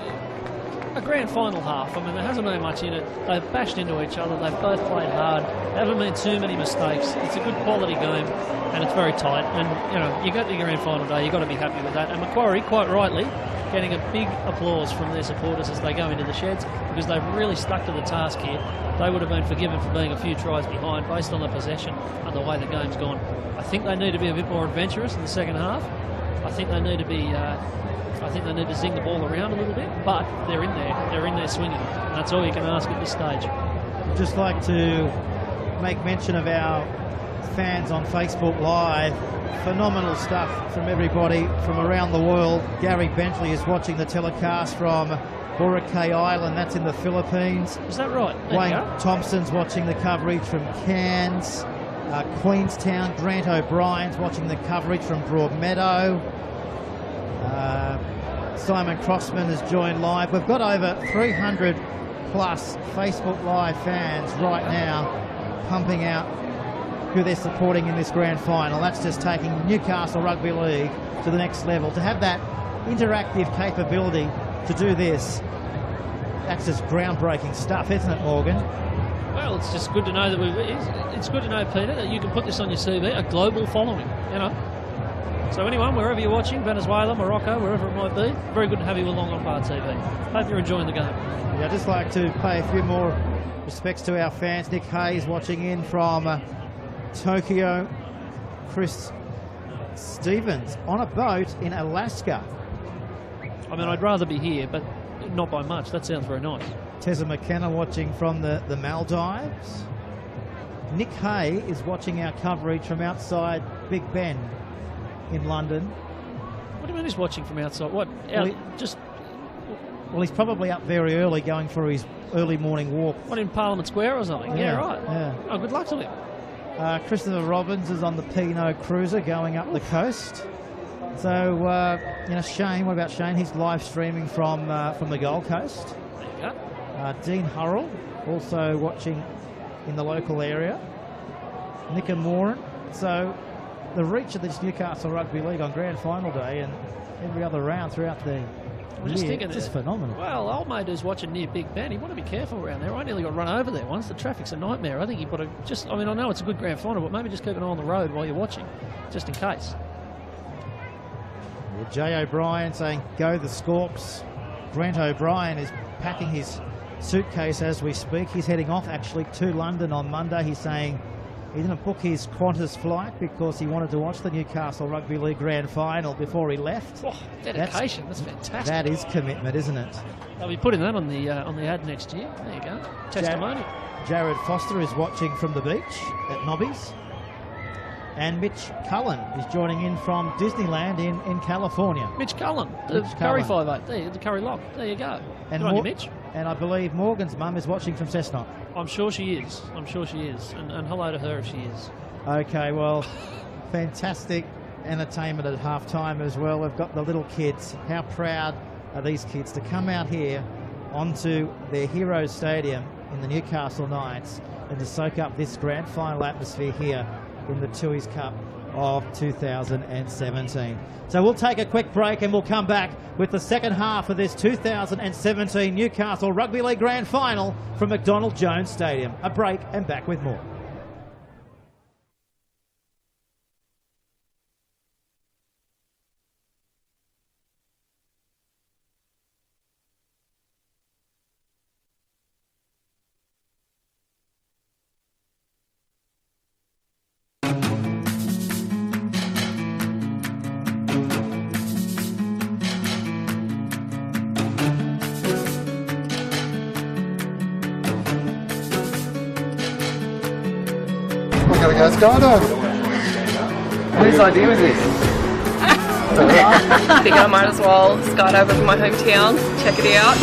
a grand final half. I mean, there hasn't been much in it. They've bashed into each other. They've both played hard. There haven't been too many mistakes. It's a good quality game, and it's very tight. And, you know, you got the grand final day, you've got to be happy with that. And Macquarie, quite rightly, getting a big applause from their supporters as they go into the sheds, because they've really stuck to the task here. They would have been forgiven for being a few tries behind based on the possession and the way the game's gone. I think they need to be a bit more adventurous in the second half. I think they need to be... I think they need to zing the ball around a little bit, but they're in there swinging. And that's all you can ask at this stage. I'd just like to make mention of our fans on Facebook Live. Phenomenal stuff from everybody from around the world. Gary Bentley is watching the telecast from Boracay Island, that's in the Philippines. Is that right? Wayne Thompson's watching the coverage from Cairns. Queenstown, Grant O'Brien's watching the coverage from Broadmeadow. Simon Crossman has joined live. We've got over 300 plus Facebook Live fans right now pumping out who they're supporting in this grand final. That's just taking Newcastle Rugby League to the next level. To have that interactive capability to do this, that's just groundbreaking stuff, isn't it, Morgan? Well, it's just good to know that it's good to know, Peter, that you can put this on your CV, a global following, you know. So anyone, wherever you're watching, Venezuela, Morocco, wherever it might be, very good to have you along on Bar TV. Hope you're enjoying the game. Yeah, I'd just like to pay a few more respects to our fans. Nick Hayes watching in from Tokyo, Chris Stevens on a boat in Alaska. I mean, I'd rather be here, but not by much. That sounds very nice. Tessa McKenna watching from the Maldives. Nick Hay is watching our coverage from outside Big Ben in London. What do you mean he's watching from outside? What? Well, he's probably up very early going for his early morning walk. What, in Parliament Square or something? Yeah, right. Yeah. Oh, good luck to him. Christopher Robbins is on the Pinot Cruiser going up the coast. So, Shane, what about Shane? He's live streaming from the Gold Coast. There you go. Dean Hurrell also watching in the local area. Nick and Moran. So, the reach of this Newcastle Rugby League on Grand Final Day and every other round throughout the year, it's just phenomenal. Well, old mate who's watching near Big Ben, he want to be careful around there. I nearly got run over there once. The traffic's a nightmare. I think you've got to I know it's a good Grand Final, but maybe just keep an eye on the road while you're watching, just in case. Well, Jay O'Brien saying, go the Scorps. Grant O'Brien is packing his suitcase as we speak. He's heading off actually to London on Monday. He's saying he didn't book his Qantas flight because he wanted to watch the Newcastle Rugby League Grand Final before he left. Oh, dedication. That's fantastic. That is commitment, isn't it? They'll be putting that on the ad next year. There you go. Testimonial. Jared Foster is watching from the beach at Nobby's. And Mitch Cullen is joining in from Disneyland in California. Mitch Cullen, the Curry 5'8", there, the Curry Lock. There you go. And Good on you, Mitch. And I believe Morgan's mum is watching from Cessnock. I'm sure she is. And hello to her if she is. Okay, well, fantastic entertainment at halftime as well. We've got the little kids. How proud are these kids to come out here onto their Heroes Stadium in the Newcastle Knights and to soak up this grand final atmosphere here in the Tui's Cup of 2017. So we'll take a quick break and we'll come back with the second half of this 2017 Newcastle Rugby League Grand Final from McDonald Jones Stadium. A break and back with more. We're going to go skydiving. Whose idea was this? I think I might as well skydive over my hometown, check it out.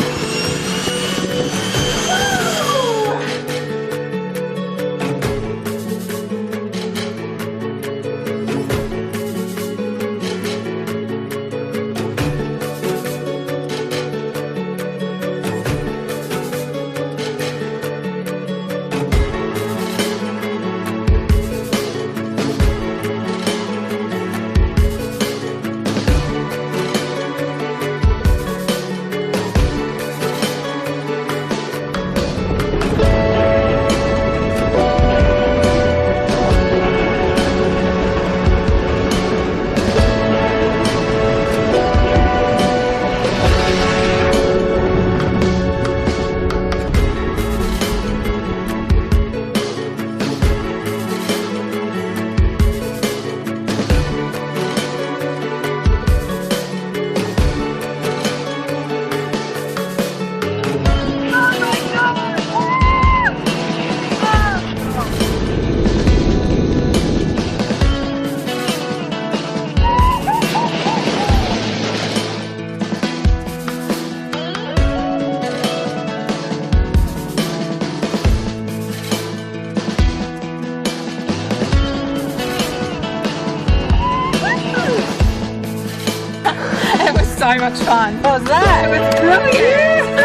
So much fun. What was that? It was brilliant.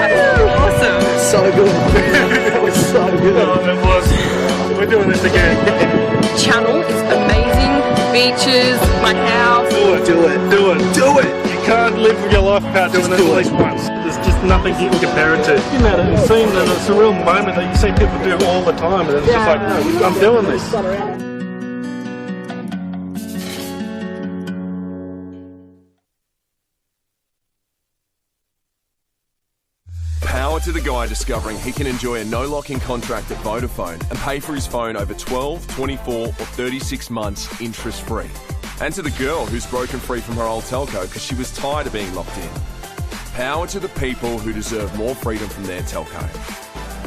Awesome. So good. That was so good. Oh, it was. We're doing this again. Channel is amazing. Beaches, my house. Do it. You can't live your life without doing this at least once. There's just nothing you can compare it to. You know, it seems that it's a real moment that you see people do all the time, and it's just like, I'm doing this. to the guy discovering he can enjoy a no-locking contract at Vodafone and pay for his phone over 12, 24 or 36 months interest-free. And to the girl who's broken free from her old telco because she was tired of being locked in. Power to the people who deserve more freedom from their telco.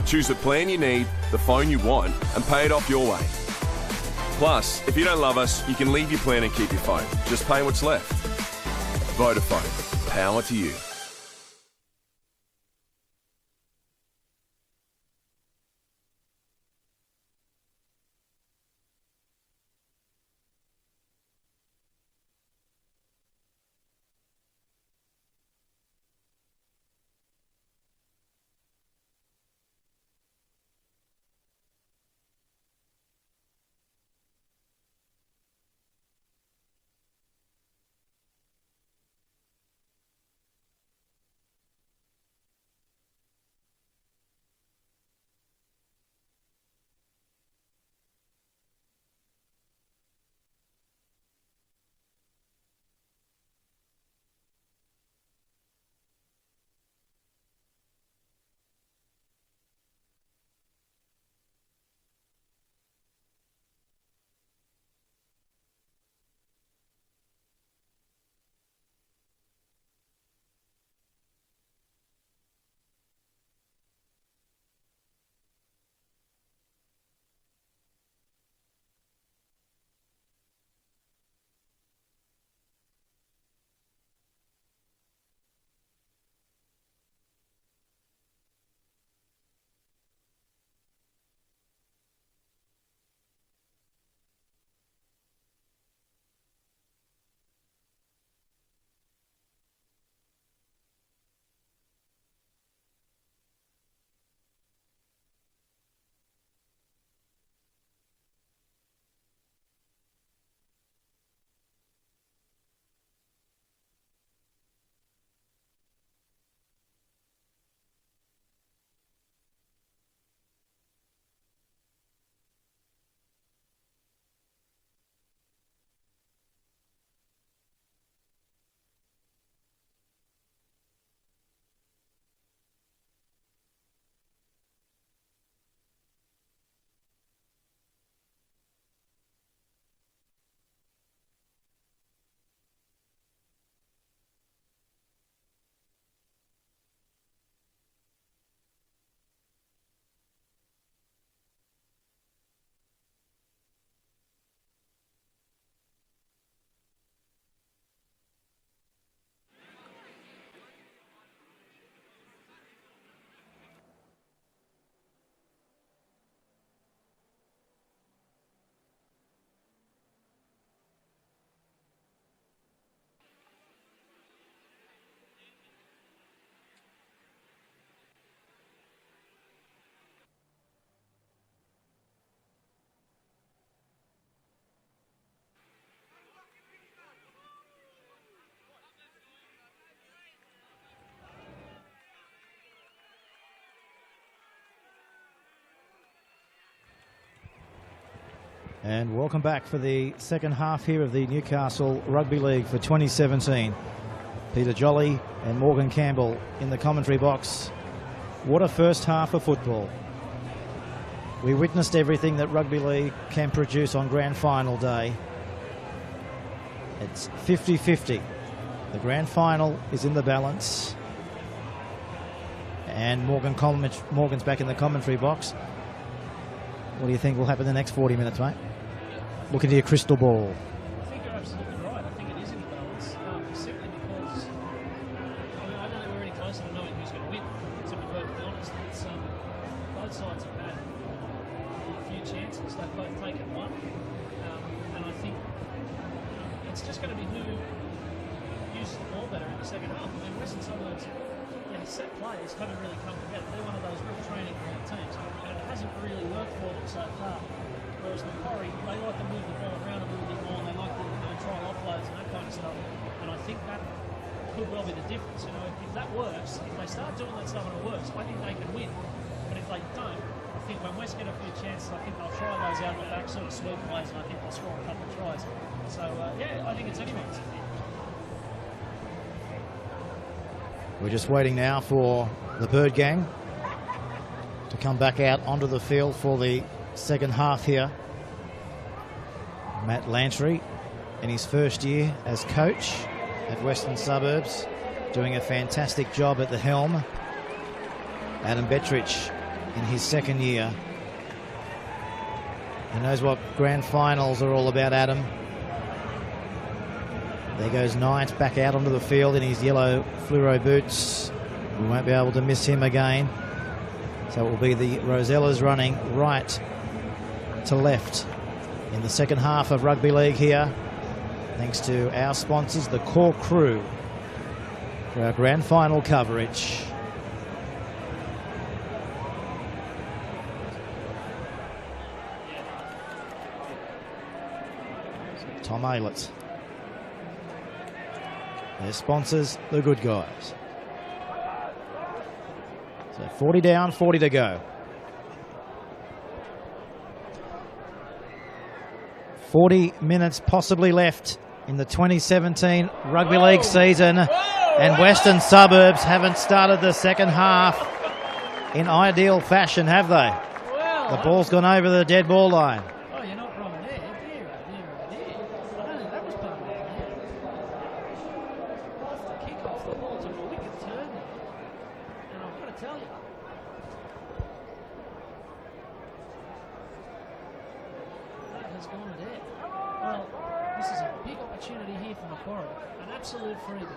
Choose the plan you need, the phone you want, and pay it off your way. Plus, if you don't love us, you can leave your plan and keep your phone. Just pay what's left. Vodafone. Power to you. And welcome back for the second half here of the Newcastle Rugby League for 2017. Peter Jolly and Morgan Campbell in the commentary box. What a first half of football. We witnessed everything that rugby league can produce on grand final day. It's 50-50. The grand final is in the balance. And Morgan's back in the commentary box. What do you think will happen in the next 40 minutes, mate? Look into your crystal ball. I think you're absolutely right. I think it is in the balance. Simply because I don't think we're any closer to knowing who's going to win, to be perfectly honest. It's, both sides have had a few chances. They've both taken one. And I think it's just going to be who uses the ball better in the second half. I mean, Western Suburbs, set players haven't really come together. They're one of those real training ground teams, and it hasn't really worked for them so far. Whereas Macquarie, they like to move the ball around a little bit more, and they like to try offloads and that kind of stuff. And I think that could well be the difference. If that works, if they start doing that stuff and it works, I think they can win. But if they don't, I think when West get a few chances, I think they'll try those out the back sort of sweep plays, and I think they'll score a couple of tries. So I think it's anyone's. We're just waiting now for the Bird Gang come back out onto the field for the second half here. Matt Lantry, in his first year as coach at Western Suburbs, doing a fantastic job at the helm. Adam Bettridge in his second year. He knows what grand finals are all about, Adam. There goes Knight back out onto the field in his yellow fluoro boots. We won't be able to miss him again. So it will be the Rosellas running right to left in the second half of rugby league here. Thanks to our sponsors, the Core Crew, for our grand final coverage. Tom Aylett. Their sponsors, the Good Guys. So 40 down, 40 to go. 40 minutes possibly left in the 2017 Rugby League season, and Western Suburbs haven't started the second half in ideal fashion, have they? The ball's gone over the dead ball line. Oh, you're not wrong there. Dear. I don't think that was part of it. Off the kick-off, the ball took a wicked turn there. And I've got to tell you, that has gone dead. Well, this is a big opportunity here for Macquarie. An absolute freebie.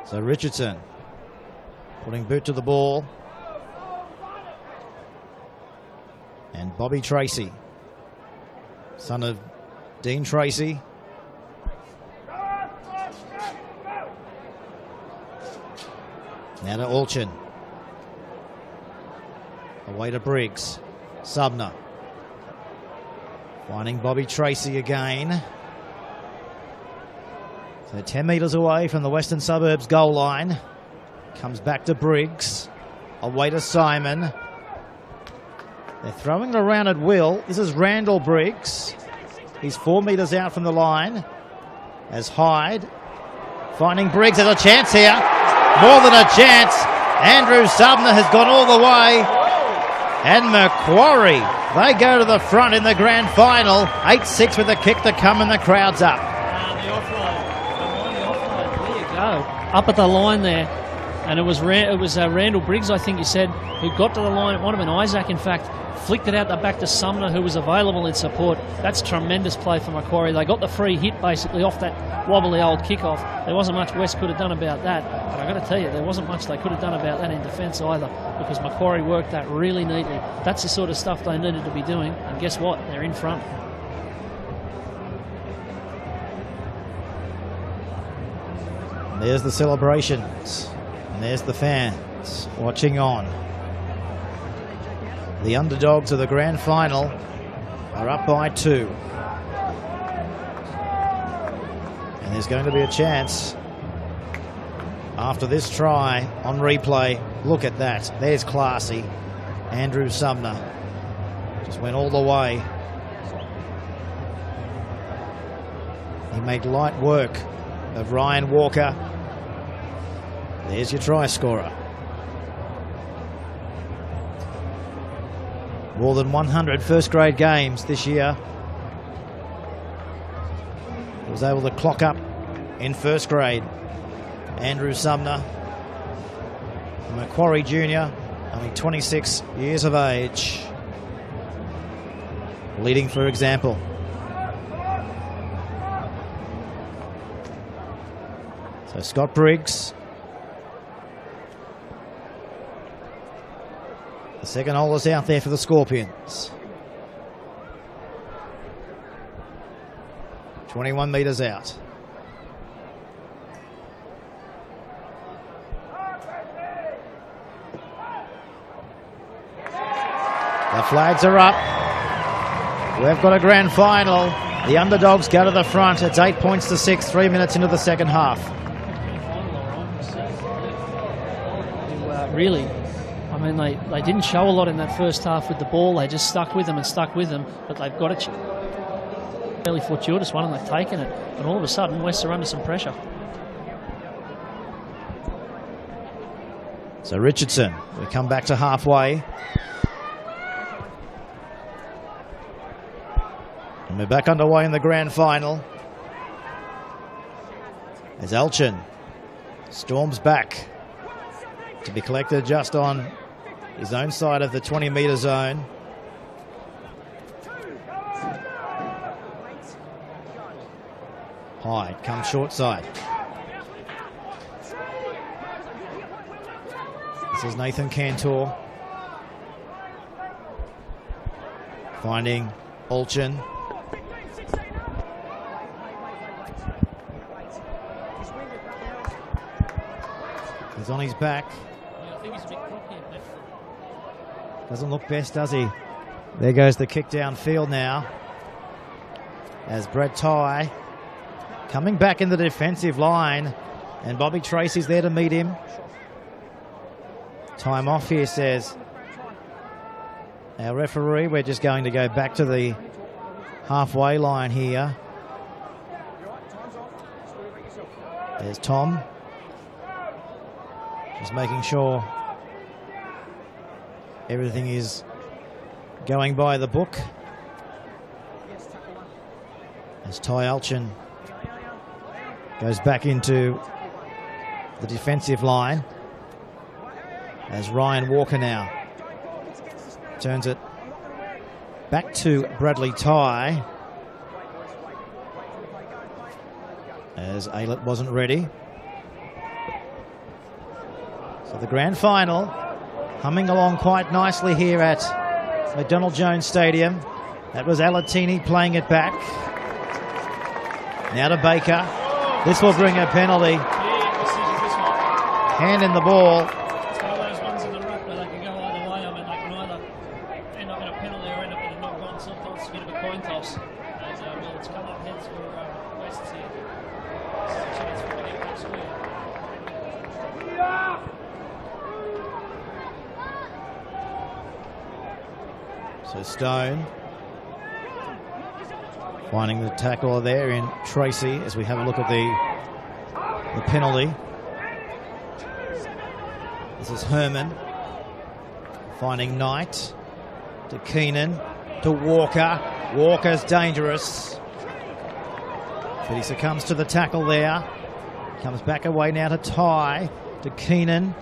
So Richardson putting boot to the ball. And Bobby Tracy, son of Dean Tracy. Now to Alchin. Away to Briggs. Subner. Finding Bobby Tracy again. So 10 metres away from the Western Suburbs goal line. Comes back to Briggs. Away to Simon. They're throwing it around at will. This is Randall Briggs. He's 4 metres out from the line. As Hyde. Finding Briggs. There's a chance here. More than a chance. Andrew Subner has gone all the way. And Macquarie, they go to the front in the grand final. 8-6 with a kick to come, and the crowd's up. Up at the line there, and it was Randall Briggs, I think you said, who got to the line. It might have been Isaac, in fact, flicked it out the back to Sumner, who was available in support. That's tremendous play for Macquarie. They got the free hit basically off that wobbly old kickoff. There wasn't much West could have done about that, but I've got to tell you, there wasn't much they could have done about that in defence either, because Macquarie worked that really neatly. That's the sort of stuff they needed to be doing, and guess what? They're in front. There's the celebrations, and there's the fans watching on. The underdogs of the grand final are up by 2. And there's going to be a chance after this try on replay. Look at that. There's classy. Andrew Sumner just went all the way. He made light work of Ryan Walker. There's your try scorer. More than 100 first grade games this year. He was able to clock up in first grade. Andrew Sumner, Macquarie Junior, only 26 years of age. Leading for example. So Scott Briggs. The second holder's out there for the Scorpions. 21 metres out. The flags are up. We've got a grand final. The underdogs go to the front. It's 8 points to 6, 3 minutes into the second half. Really, I mean, they didn't show a lot in that first half with the ball. They just stuck with them and stuck with them. But they've got to. fairly fortuitous one, and they've taken it. And all of a sudden, Wests are under some pressure. So Richardson, we come back to halfway. And we're back underway in the grand final. As Elchin storms back to be collected just on his own side of the 20-metre zone. Hyde comes short side. This is Nathan Cantor. Finding Olchin. He's on his back. I think he's a bit cocky. Doesn't look best, does he? There goes the kick downfield now. As Brett Tye coming back in the defensive line. And Bobby Tracy's there to meet him. Time off here, says our referee. We're just going to go back to the halfway line here. There's Tom. Just making sure everything is going by the book. As Ty Elchin goes back into the defensive line. As Ryan Walker now turns it back to Bradley Tye. As Aylett wasn't ready. So the grand final humming along quite nicely here at McDonald Jones Stadium. That was Alatini playing it back. Now to Baker. This will bring a penalty. Hand in the ball. So Stone finding the tackler there in Tracy as we have a look at the penalty. This is Herman finding Knight to Keenan to Walker. Walker's dangerous, but he succumbs to the tackle there. Comes back away now to Tye to Keenan.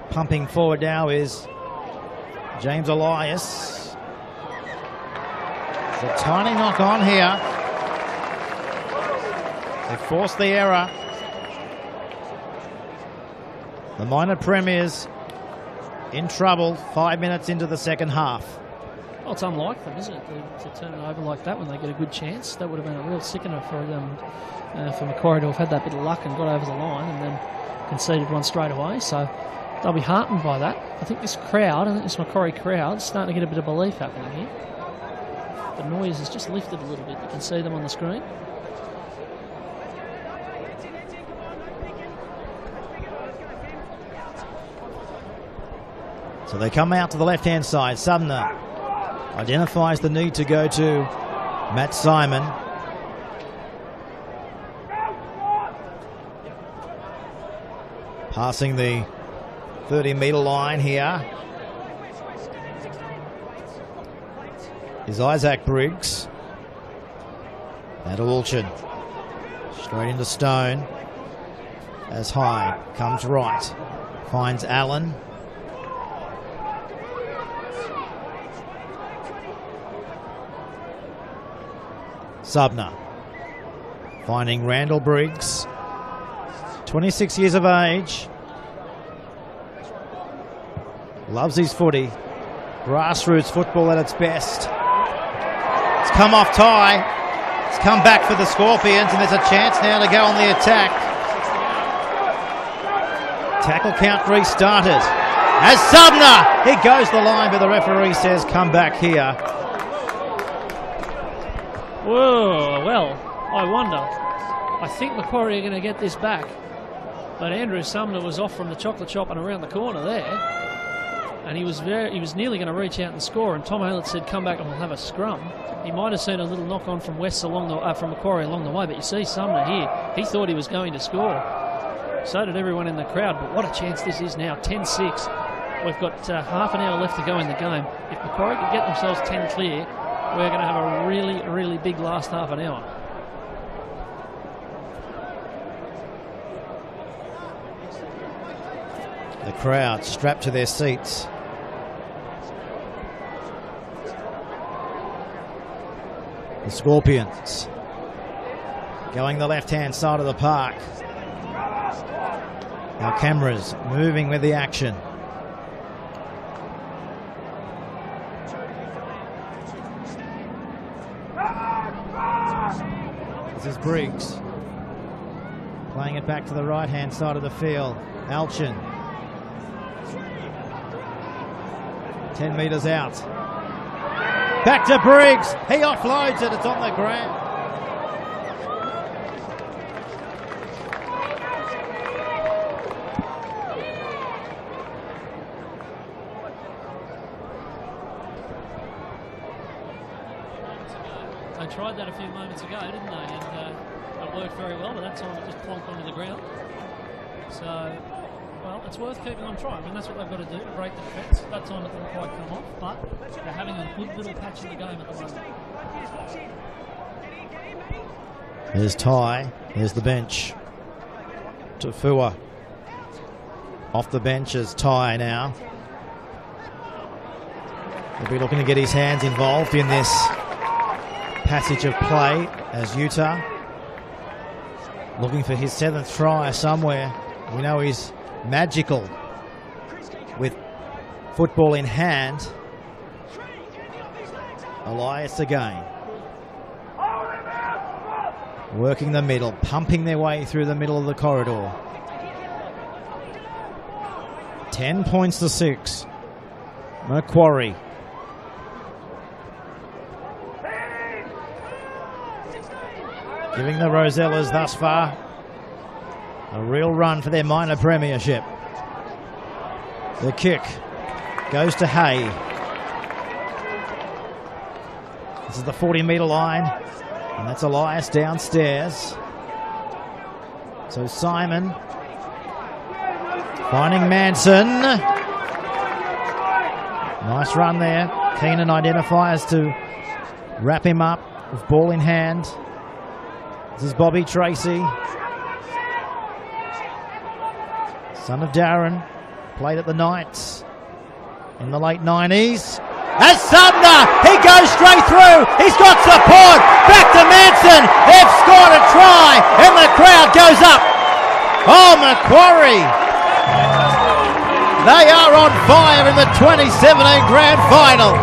Pumping forward now is James Elias. There's a tiny knock on here. They forced the error. The minor premiers in trouble 5 minutes into the second half. Well, it's unlike them, isn't it, to turn it over like that when they get a good chance. That would have been a real sickener for them, for Macquarie to have had that bit of luck and got over the line and then conceded one straight away. So they'll be heartened by that. I think this crowd, this Macquarie crowd, is starting to get a bit of belief happening here. The noise has just lifted a little bit. You can see them on the screen. So they come out to the left-hand side. Sumner identifies the need to go to Matt Simon. Passing the 30-metre line here is Isaac Briggs. Now to Wolchin. Straight into Stone. As Hyde comes right. Finds Allen. Subner. Finding Randall Briggs. 26 years of age. Loves his footy. Grassroots football at its best. It's come off Tye. It's come back for the Scorpions, and there's a chance now to go on the attack. Tackle count restarted. As Subner, he goes the line, but the referee says come back here. Whoa, well, I wonder. I think Macquarie are going to get this back. But Andrew Sumner was off from the chocolate shop and around the corner there. and he was nearly going to reach out and score, and Tom Aylett said, come back and we'll have a scrum. He might have seen a little knock on from West from Macquarie along the way, but you see Sumner here, he thought he was going to score. So did everyone in the crowd, but what a chance this is now, 10-6. We've got half an hour left to go in the game. If Macquarie can get themselves 10 clear, we're going to have a really, really big last half an hour. The crowd strapped to their seats. The Scorpions going the left-hand side of the park. Our cameras moving with the action. This is Briggs playing it back to the right-hand side of the field. Alchin 10 metres out. Back to Briggs. He offloads it. It's on the ground. They tried that a few moments ago, didn't they? And it worked very well, but that time it just plonked onto the ground. So, well, it's worth keeping on trying. I mean, that's what they've got to do, to break the defence. That time it didn't quite come off, but they're having a good little patch in the game at the moment. There's Ty. There's the bench. Tafua. Off the bench is Ty now. He'll be looking to get his hands involved in this passage of play as Utah looking for his 7th try somewhere. We know he's magical with football in hand. Elias again. Working the middle, pumping their way through the middle of the corridor. 10 points to 6. Macquarie. Giving the Rosellas thus far a real run for their minor premiership. The kick goes to Hay. This is the 40-metre line, and that's Elias downstairs. So Simon finding Manson. Nice run there. Keenan identifies to wrap him up with ball in hand. This is Bobby Tracy, son of Darren, played at the Knights in the late 90s. As Sumner, he goes straight through, he's got support, back to Manson, they've scored a try, and the crowd goes up. Oh, Macquarie, they are on fire in the 2017 Grand Final.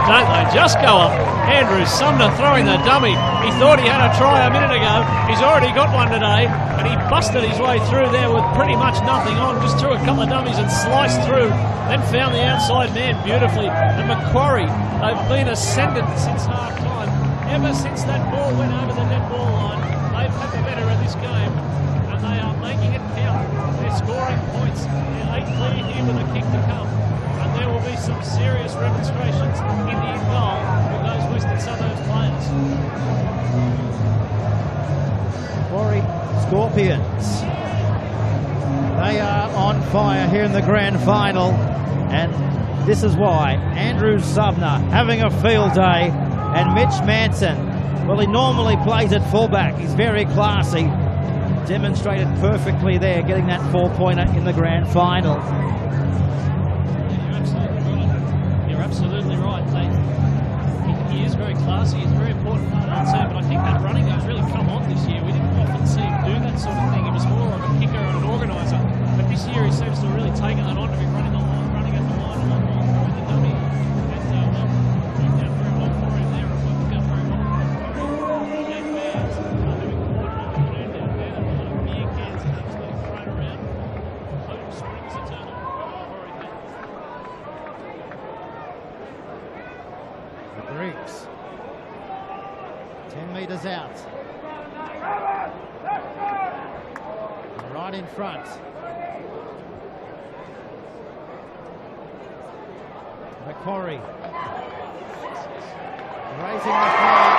Don't they just go up? Andrew Sumner throwing the dummy. He thought he had a try a minute ago. He's already got one today, and he busted his way through there with pretty much nothing on. Just threw a couple of dummies and sliced through. Then found the outside man beautifully. And Macquarie, they've been ascendant since half time. Ever since that ball went over the dead ball line, they've had the better of this game, and they are making it count. They're scoring points. They're 8 clear here with a kick to come. And there will be some serious remonstrations in the end goal with those Western Suburbs players. Macquarie Scorpions. They are on fire here in the Grand Final, and this is why. Andrew Sumner having a field day, and Mitch Manson, well, he normally plays at fullback. He's very classy. Demonstrated perfectly there, getting that 4-pointer in the Grand Final. You're absolutely right. He is very classy. He's a very important part of the team, but I think that running has really come on this year. We didn't often see him do that sort of thing. He was more of a kicker and an organiser, but this year he seems to have really taken that on, to be running at the line a lot more, throwing the dummy. And worked out very well for him there. It worked out very well for him. Young fans doing quite a lot of good down there. A lot of beer cans and things being thrown around. Home springs eternal. Briggs. 10 metres out. Right in front. Macquarie. Raising the flag.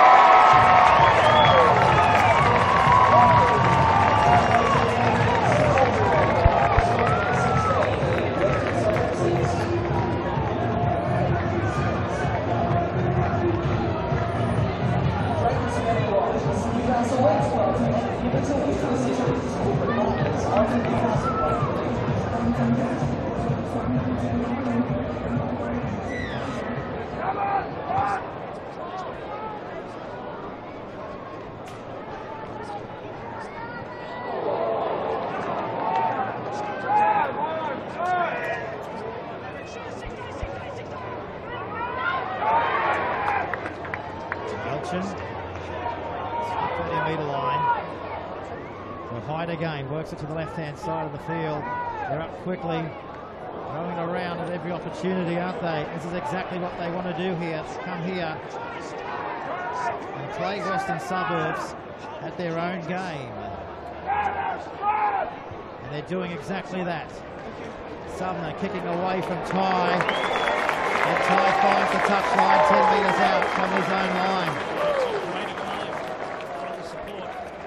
Again, works it to the left-hand side of the field. They're up quickly, going around at every opportunity, aren't they? This is exactly what they want to do here. Come here and play Western Suburbs at their own game. And they're doing exactly that. Sumner kicking away from Ty. And Ty finds the touchline 10 metres out from his own line.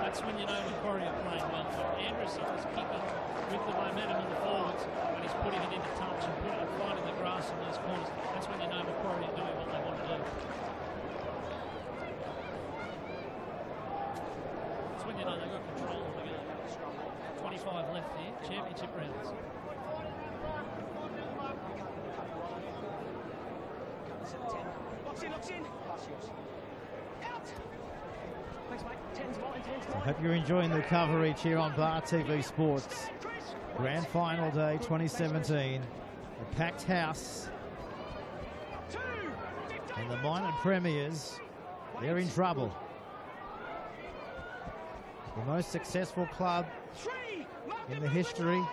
That's when you know Macquarie are playing well. Andrews is kicking with the momentum of the forwards, and he's putting it into touch and finding the grass in those corners. That's when you know Macquarie are doing what they want to do. That's when you know they've got control of the game. 25 left here, championship rounds. Locks in. Out. I hope you're enjoying the coverage here on Bar TV Sports. Grand Final Day 2017. A packed house. And the minor premiers, they're in trouble. The most successful club in the history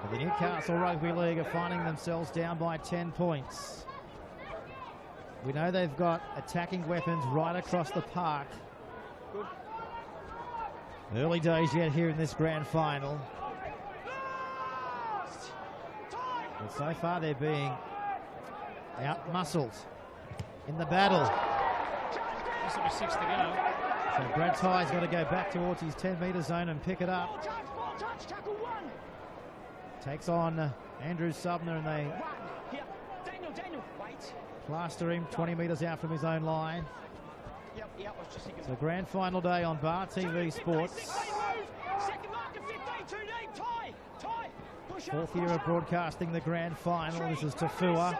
of the Newcastle Rugby League are finding themselves down by 10 points. We know they've got attacking weapons right across the park. Early days yet here in this grand final. But so far they're being out-muscled in the battle. This will be 6 to go. So Brad Ty's got to go back towards his 10-metre zone and pick it up. Takes on Andrew Subner and they plaster him 20 metres out from his own line. So grand final day on Bar TV Sports. Fourth year of broadcasting the grand final. This is Tafua.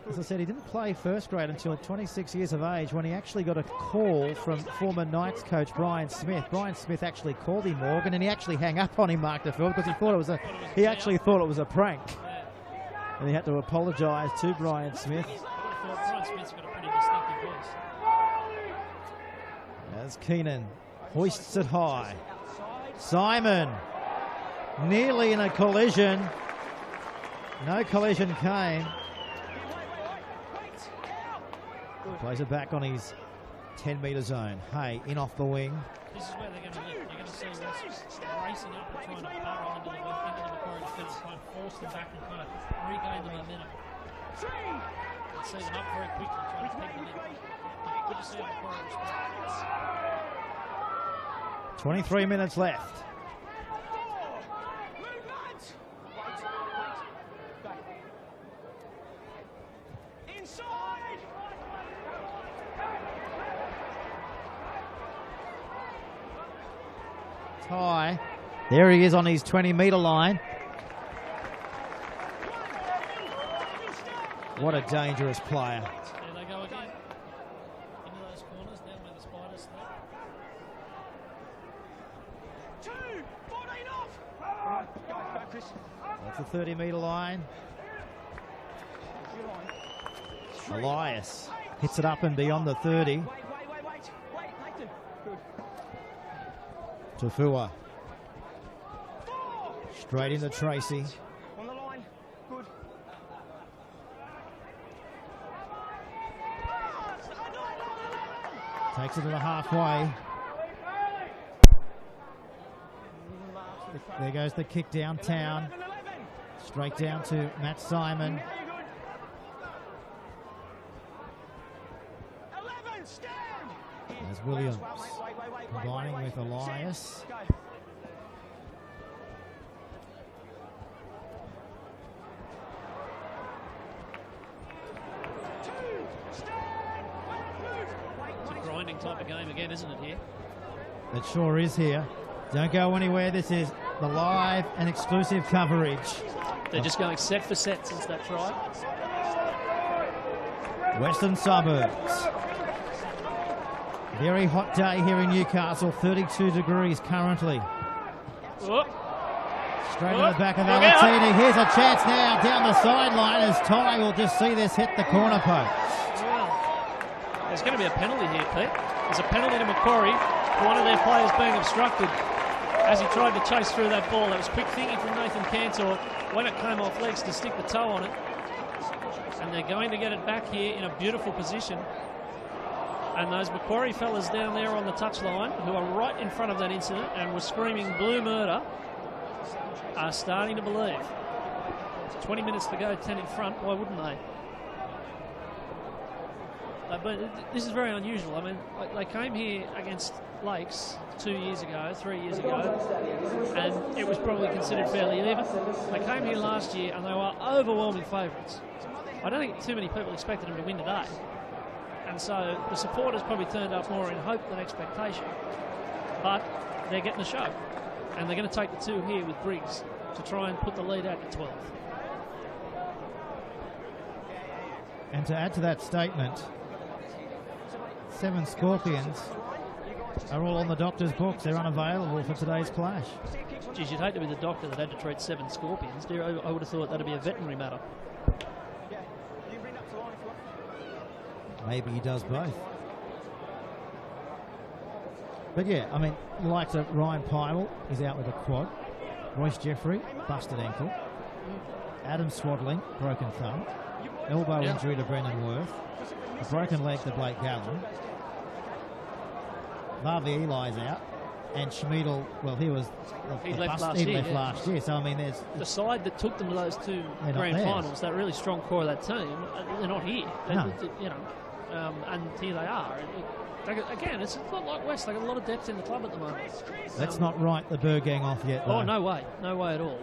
As I said, he didn't play first grade until 26 years of age when he actually got a call from former Knights coach Brian Smith. Brian Smith actually called him Morgan and he actually hung up on him, Mark DeField, because he thought it was a prank. And he had to apologise to Brian Smith. Brian Smith's got a pretty distinctive voice. As Keenan hoists it high. Simon nearly in a collision. No collision came. Plays it back on his 10-metre zone. Hay in off the wing. This is where they're going to lift. You're going to see West racing up and trying to barrel into the Macquarie defence, trying to force them back and kind of regain the momentum. Let's see them up very quickly, trying to take them in. Good to see Macquarie respond. 23 minutes left. Ty, there he is on his 20-metre line. What a dangerous player. There they go again. Into those corners, down where the spiders sleep. That's the 30-metre line. Elias hits it up and beyond the 30. Tafua. Straight into Tracy. On the line. Good. Takes it to the halfway. There goes the kick downtown. Straight down to Matt Simon. As Williams combining with Elias. It's a grinding type of game again, isn't it, here? It sure is here. Don't go anywhere. This is the live and exclusive coverage. They're just going set for set since that try. Western Suburbs. Very hot day here in Newcastle, 32 degrees currently. Whoop. Straight to the back of Alatini. Here's a chance now down the sideline as Ty will just see this hit the corner post. Well, there's going to be a penalty here, Pete. There's a penalty to Macquarie. One of their players being obstructed as he tried to chase through that ball. That was quick thinking from Nathan Cantor when it came off legs to stick the toe on it. And they're going to get it back here in a beautiful position. And those Macquarie fellas down there on the touchline, who are right in front of that incident and were screaming blue murder, are starting to believe. 20 minutes to go, 10 in front. Why wouldn't they? But this is very unusual. I mean, they came here against Lakes 2 years ago, 3 years ago, and it was probably considered fairly even. They came here last year and they were overwhelming favourites. I don't think too many people expected them to win today. And so the supporters probably turned up more in hope than expectation. But they're getting the show. And they're going to take the two here with Briggs to try and put the lead out to 12. And to add to that statement, 7 Scorpions are all on the doctor's books. They're unavailable for today's clash. Geez, you'd hate to be the doctor that had to treat 7 Scorpions. I would have thought that'd be a veterinary matter. Maybe he does both. But yeah, I mean, the likes of Ryan Pyle is out with a quad. Royce Jeffrey, busted ankle. Adam Swaddling, broken thumb. Elbow injury to Brendan Worth. A broken leg to Blake Gallen. Marvey Eli's out. And Schmidl, well, he left last year. So, I mean, there's... The side that took them to those two grand finals, that really strong core of that team, they're not here. No. You know, and here they are. Again, it's a lot like West. They've got a lot of depth in the club at the moment. Let's not write the Bird gang off yet, though. Oh, no way. No way at all.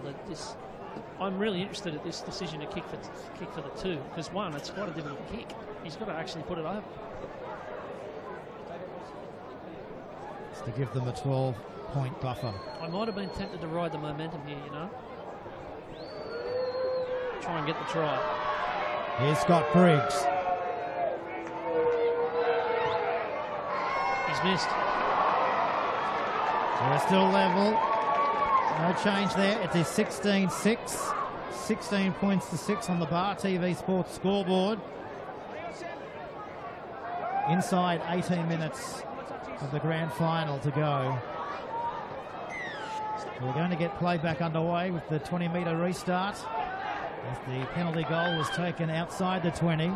I'm really interested at this decision to kick for the two, because one, it's quite a difficult kick. He's got to actually put it over. It's to give them a 12-point buffer. I might have been tempted to ride the momentum here, you know. Try and get the try. Here's Scott Briggs. He's missed. They're still level. No change there. It is 16-6. 16 points to 6 on the Bar TV Sports scoreboard. Inside 18 minutes of the grand final to go. We're going to get play back underway with the 20-metre restart. As the penalty goal was taken outside the 20.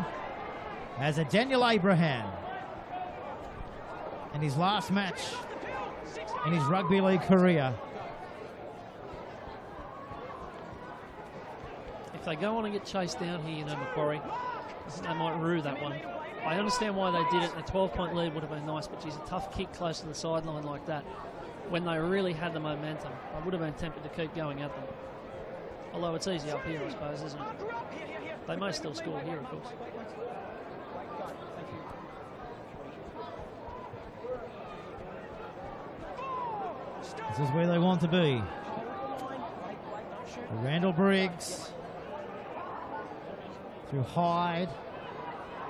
As a Daniel Abraham, in his last match in his rugby league career. If they go on and get chased down here, you know, Macquarie, they might rue that one. I understand why they did it, and a 12-point lead would have been nice, but geez, a tough kick close to the sideline like that, when they really had the momentum, I would have been tempted to keep going at them. Although it's easy up here, I suppose, isn't it? They may still score here, of course. This is where they want to be. Randall Briggs to Hyde.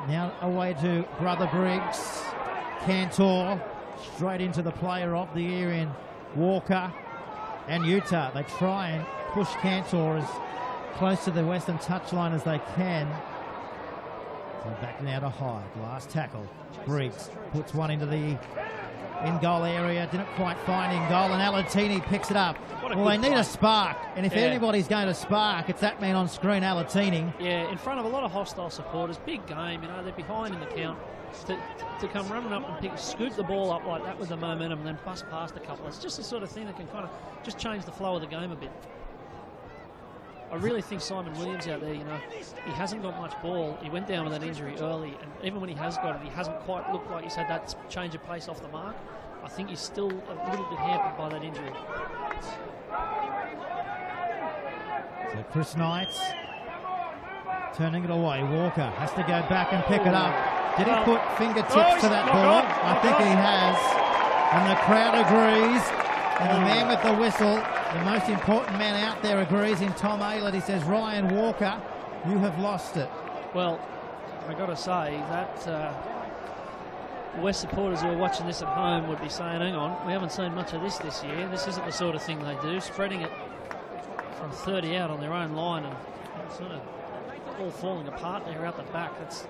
Now away to Brother Briggs. Cantor straight into the player of the year in Walker and Utah. They try and push Cantor as close to the western touchline as they can. So back now to Hyde. Last tackle. Briggs puts one into the in-goal area. Didn't quite find in-goal, and Alatini picks it up. Well, they need a spark, and if anybody's going to spark, it's that man on screen, Alatini. Yeah, in front of a lot of hostile supporters. Big game, you know, they're behind in the count. To come running up and scoop the ball up like that with the momentum and then bust past a couple. It's just the sort of thing that can kind of just change the flow of the game a bit. I really think Simon Williams out there, he hasn't got much ball. He went down with an injury early, and even when he has got it, he hasn't quite looked like he's had that change of pace off the mark. I think he's still a little bit hampered by that injury. So Chris Knights turning it away. Walker has to go back and pick it up. Did he put fingertips to that ball? I think he has. And the crowd agrees. And the man with the whistle, the most important man out there, agrees in Tom Aylett. He says, Ryan Walker, you have lost it. Well, I got to say that West supporters who are watching this at home would be saying, hang on, we haven't seen much of this year. This isn't the sort of thing they do, spreading it from 30 out on their own line and sort of all falling apart there out the back. That's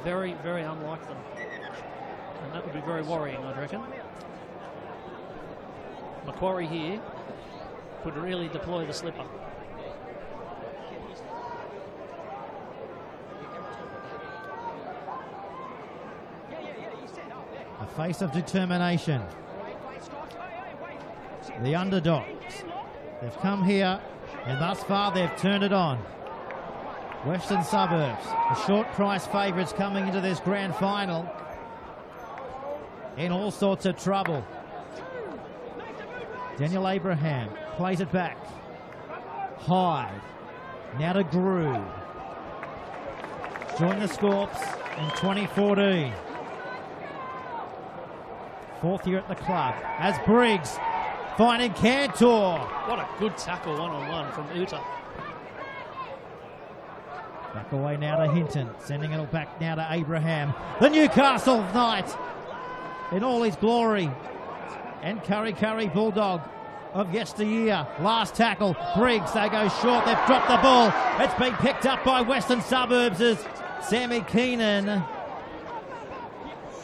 very, very unlike them. And that would be very worrying, I'd reckon. Macquarie here could really deploy the slipper. A face of determination. The underdogs. They've come here and thus far they've turned it on. Western Suburbs, the short price favourites coming into this grand final in all sorts of trouble. Daniel Abraham plays it back. Hyde. Now to Groove. Joined the Scorps in 2014. Fourth year at the club. As Briggs finding Cantor. What a good tackle one-on-one from Uta. Back away now to Hinton. Sending it back now to Abraham. The Newcastle Knight in all his glory. And Curry Bulldog of yesteryear. Last tackle, Briggs, they go short, they've dropped the ball. It's been picked up by Western Suburbs as Sammy Keenan,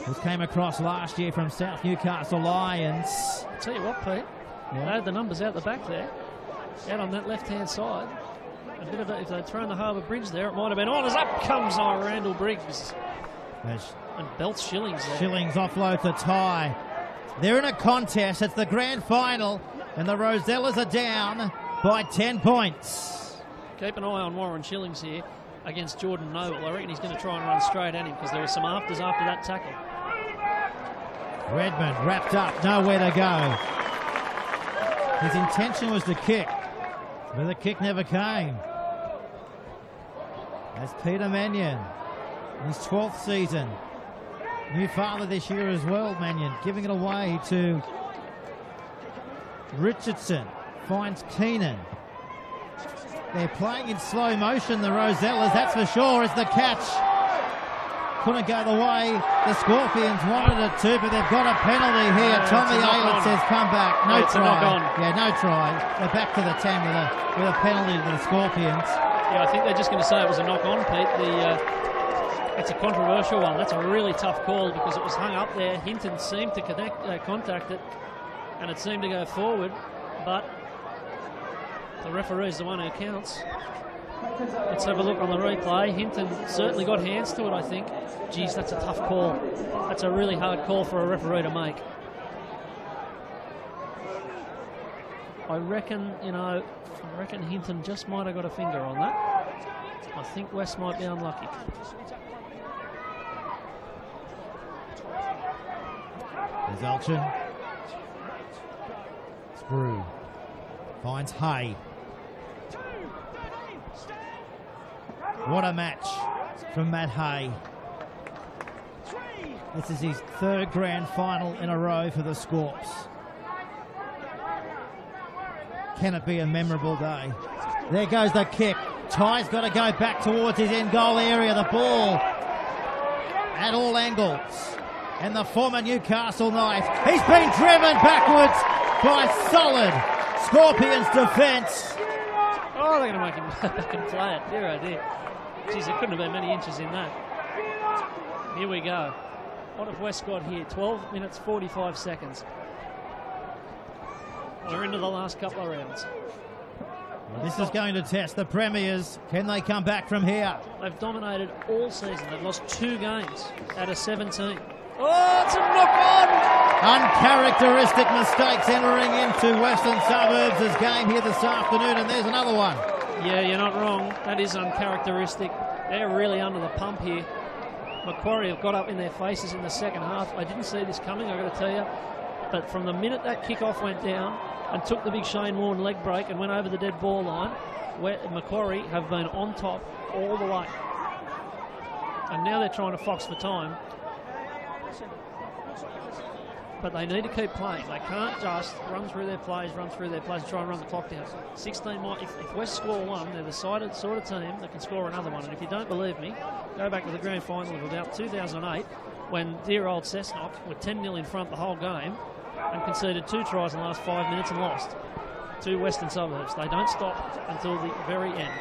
who came across last year from South Newcastle Lions. I'll tell you what, Pete, they had the numbers out the back there, out on that left-hand side. A bit of if they'd thrown the Harbour Bridge there, it might have been on as up comes Randall Briggs. And belts Shillings there. Shillings offloads a tie. They're in a contest. It's the grand final, and the Rosellas are down by 10 points. Keep an eye on Warren Shillings here against Jordan Noble. I reckon he's going to try and run straight at him because there were some afters after that tackle. Redmond wrapped up, nowhere to go. His intention was to kick, but the kick never came. As Peter Mannion, his 12th season. New father this year as well, Mannion, giving it away to Richardson. Finds Keenan. They're playing in slow motion, the Rosellas, that's for sure, is the catch. Couldn't go the way the Scorpions wanted it to, but they've got a penalty here. Tommy Aylett says come back. No try. Yeah, no try. They're back to the 10 with a penalty to the Scorpions. Yeah, I think they're just going to say it was a knock-on, Pete. It's a controversial one. That's a really tough call because it was hung up there. Hinton seemed to contact it, and it seemed to go forward, but the referee's the one who counts. Let's have a look on the replay. Hinton certainly got hands to it, I think. Geez, that's a tough call. That's a really hard call for a referee to make. I reckon Hinton just might have got a finger on that. I think West might be unlucky. There's Elchin. Sprue finds Hay. What a match from Matt Hay. This is his third grand final in a row for the Scorps. Can it be a memorable day? There goes the kick. Ty's got to go back towards his end goal area. The ball at all angles. And the former Newcastle Knight, he's been driven backwards by solid Scorpions defence. Oh, they're going to make him back and play it. Dear oh dear. Geez, there couldn't have been many inches in that. Here we go. What have West got here? 12 minutes, 45 seconds. We're into the last couple of rounds. Well, this is going to test the Premiers. Can they come back from here? They've dominated all season. They've lost 2 games out of 17. Oh, it's a knock-on! Uncharacteristic mistakes entering into Western Suburbs' game here this afternoon, and there's another one. Yeah, you're not wrong. That is uncharacteristic. They're really under the pump here. Macquarie have got up in their faces in the second half. I didn't see this coming, I've got to tell you. But from the minute that kick-off went down and took the big Shane Warne leg break and went over the dead ball line, where Macquarie have been on top all the way. And now they're trying to fox for time. But they need to keep playing. They can't just run through their plays, and try and run the clock down. 16 might. If West score one, they're the sort of team that can score another one. And if you don't believe me, go back to the grand final of about 2008, when dear old Cessnock were 10-0 in front the whole game and conceded 2 tries in the last 5 minutes and lost to Western Suburbs. They don't stop until the very end.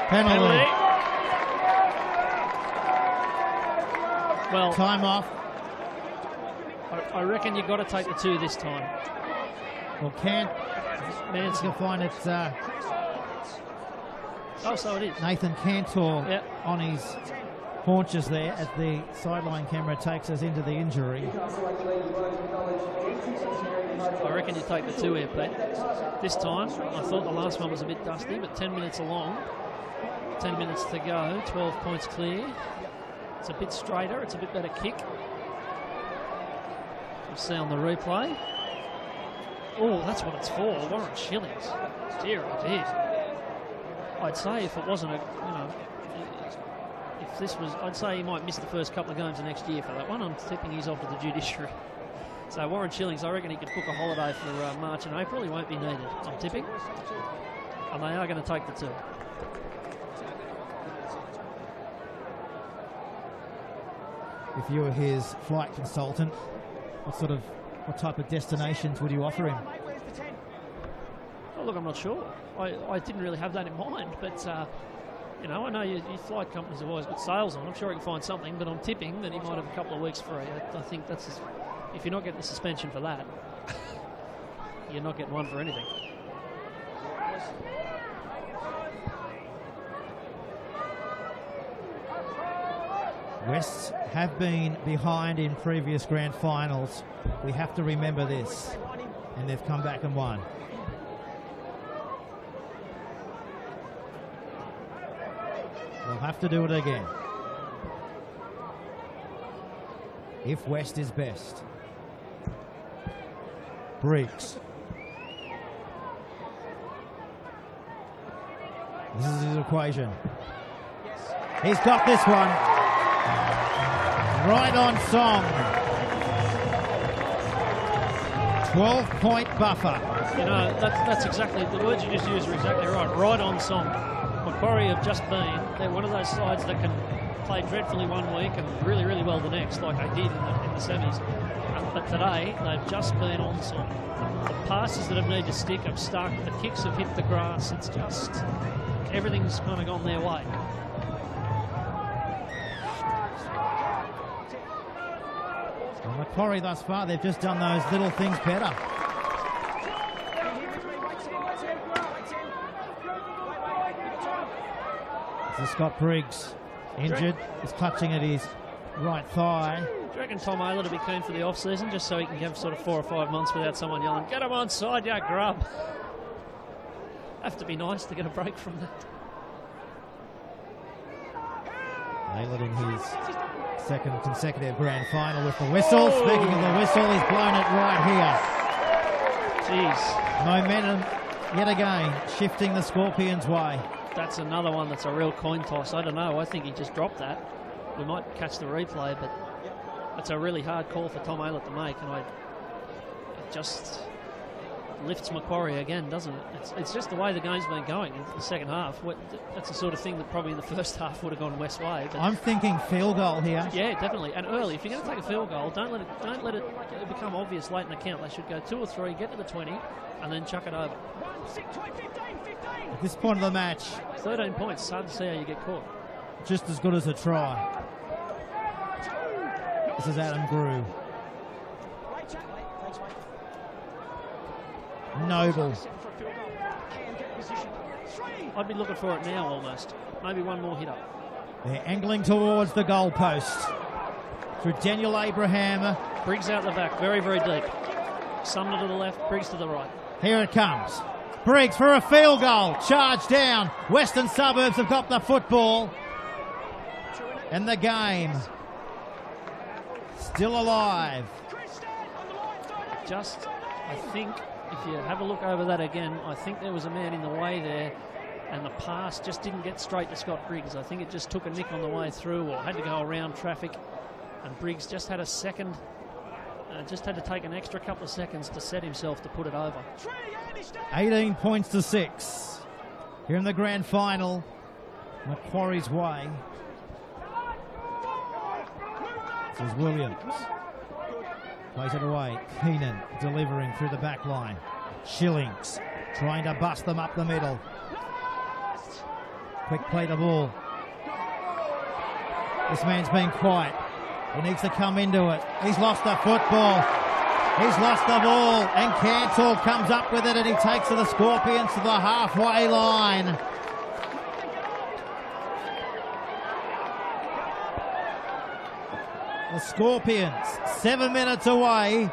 Penalty. Well, time off. I reckon you've got to take the 2 this time. Well, Manson can find it. So it is. Nathan Cantor on his haunches there as the sideline camera takes us into the injury. I reckon you take the 2 here, Pete. This time, I thought the last one was a bit dusty, but 10 minutes along. 10 minutes to go, 12 points clear. It's a bit straighter, it's a bit better kick. We'll see on the replay. Oh, that's what it's for, Warren Shillings. Dear, oh dear. I'd say if it wasn't if this was, I'd say he might miss the first couple of games of next year for that one. I'm tipping he's off to the judiciary. So Warren Shillings, I reckon he could book a holiday for March and April. He won't be needed, I'm tipping. And they are going to take the 2. If you were his flight consultant, what type of destinations would you offer him? Oh, look, I'm not sure. I didn't really have that in mind, but I know your flight companies have always got sales on. I'm sure he can find something, but I'm tipping that he might have a couple of weeks free. I think that's if you're not getting the suspension for that, you're not getting one for anything. West have been behind in previous grand finals. We have to remember this. And they've come back and won. They'll have to do it again. If West is best. Briggs. This is his equation. He's got this one. Right on song. 12-point buffer. That's exactly, the words you just used are exactly right. Right on song. Macquarie have just been, they're one of those sides that can play dreadfully one week and really, really well the next, like they did in the semis. But today, they've just been on song. The passes that have needed to stick have stuck. The kicks have hit the grass. It's just, everything's kind of gone their way. Well, Macquarie thus far, they've just done those little things better. This is Scott Briggs, injured. He's clutching at his right thigh. Do you reckon Tom Aylett will be keen for the off-season, just so he can have sort of 4 or 5 months without someone yelling, "Get him onside, you grub"? Have to be nice to get a break from that. Aylett in his second consecutive grand final with the whistle. Oh. Speaking of the whistle, he's blown it right here. Jeez. Momentum yet again shifting the Scorpions' way. That's another one that's a real coin toss. I don't know. I think he just dropped that. We might catch the replay, but it's a really hard call for Tom Aylett to make, and it just lifts Macquarie again, doesn't it? It's just the way the game's been going in the second half. That's the sort of thing that probably in the first half would have gone West way. But I'm thinking field goal here. Yeah, definitely. And early. If you're going to take a field goal, don't let it become obvious late in the count. They should go 2 or 3, get to the 20, and then chuck it over. At this point of the match, 13 points. It's hard to see how you get caught. Just as good as a try. This is Adam Grew. Noble. I'd be looking for it now almost. Maybe one more hit up. They're angling towards the goalpost. Through Daniel Abraham. Briggs out the back, very, very deep. Sumner to the left, Briggs to the right. Here it comes. Briggs for a field goal. Charge down. Western Suburbs have got the football. And the game still alive. Just, I think, if you have a look over that again, I think there was a man in the way there, and the pass just didn't get straight to Scott Briggs. I think it just took a nick on the way through, or had to go around traffic, and Briggs just had a second, just had to take an extra couple of seconds to set himself to put it over. 18 points to 6. Here in the grand final, Macquarie's way. This is Williams. Plays it away. Keenan delivering through the back line. Shillings trying to bust them up the middle. Quick play the ball. This man's been quiet. He needs to come into it. He's lost the football. He's lost the ball. And Cantor comes up with it and he takes the Scorpions to the halfway line. The Scorpions 7 minutes away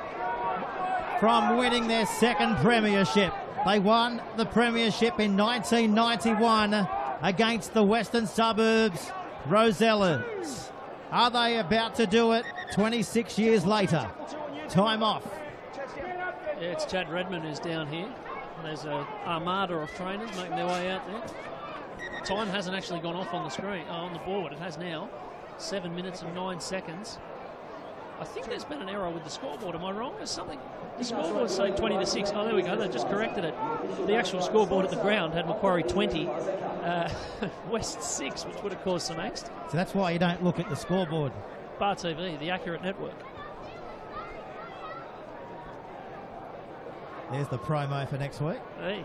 from winning their second premiership. They won the premiership in 1991 against the Western Suburbs Rosellas. Are they about to do it 26 years later? Time off. Yeah, it's Chad Redmond who's down here. There's an armada of trainers making their way out there. Time hasn't actually gone off on the screen, on the board. It has now. 7 minutes and 9 seconds. I think there's been an error with the scoreboard. Am I wrong? There's something. The scoreboard's saying 20 to 6. Oh, there we go. They just corrected it. The actual scoreboard at the ground had Macquarie 20, West 6, which would have caused some angst. So that's why you don't look at the scoreboard. Bar TV, the accurate network. There's the promo for next week. Hey.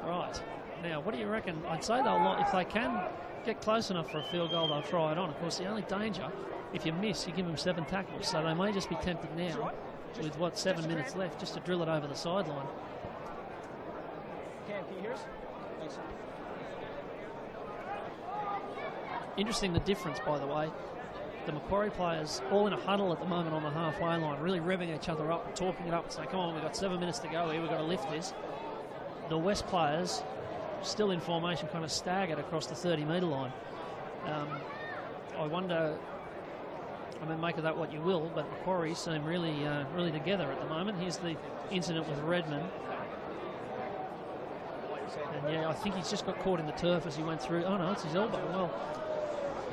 Right. Now, what do you reckon? I'd say they'll, if they can get close enough for a field goal, they'll try it on. Of course, the only danger, if you miss, you give them 7 tackles. So they may just be tempted now, with 7 minutes left, just to drill it over the sideline. Cam, can you hear us? Thanks. Interesting the difference, by the way. The Macquarie players all in a huddle at the moment on the halfway line, really revving each other up, talking it up, and saying, come on, we've got 7 minutes to go here, we've got to lift this. The West players, still in formation, kind of staggered across the 30-metre line. I wonder, I mean, make of that what you will, but Macquarie seem really, really together at the moment. Here's the incident with Redmond. And yeah, I think he's just got caught in the turf as he went through. Oh no, it's his elbow. Well,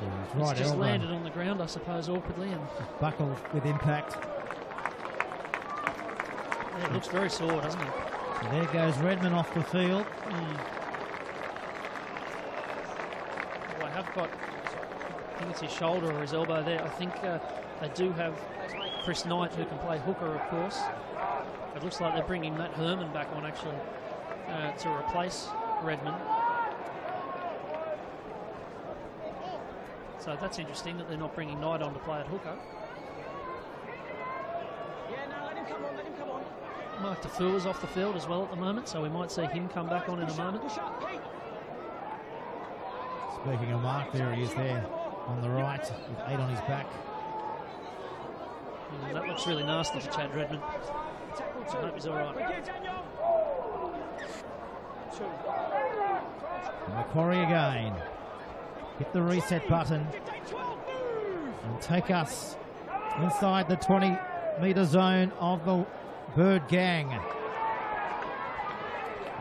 yeah, right, it's just elbow. landed on the ground, I suppose, awkwardly. And buckled with impact. Yeah, it looks very sore, doesn't it? So there goes Redmond off the field. Well, I have got, I think it's his shoulder or his elbow there. I think they do have Chris Knight, who can play hooker, of course. It looks like they're bringing Matt Herman back on, actually, to replace Redmond. So that's interesting that they're not bringing Knight on to play at hooker. Yeah, no, let him come on, let him come on. Mark Defoe is off the field as well at the moment, so we might see him come back on in a moment. Speaking of Mark, there he is there on the right with 8 on his back. And that looks really nasty for Chad Redmond. I hope he's all right. Macquarie again. Hit the reset button and take us inside the 20-metre zone of the Bird Gang.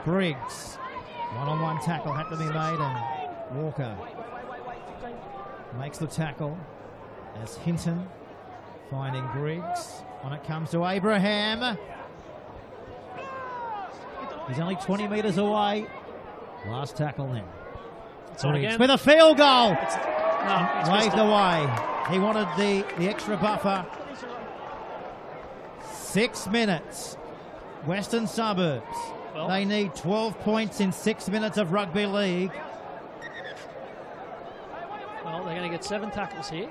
Briggs, one-on-one tackle had to be made, and Walker makes the tackle as Hinton finding Briggs. On it comes to Abraham. He's only 20 metres away. Last tackle then. It's on again. With a field goal. No, waved away. He wanted the extra buffer. 6 minutes. Western Suburbs. Well, they need 12 points in 6 minutes of rugby league. Well, they're going to get 7 tackles here.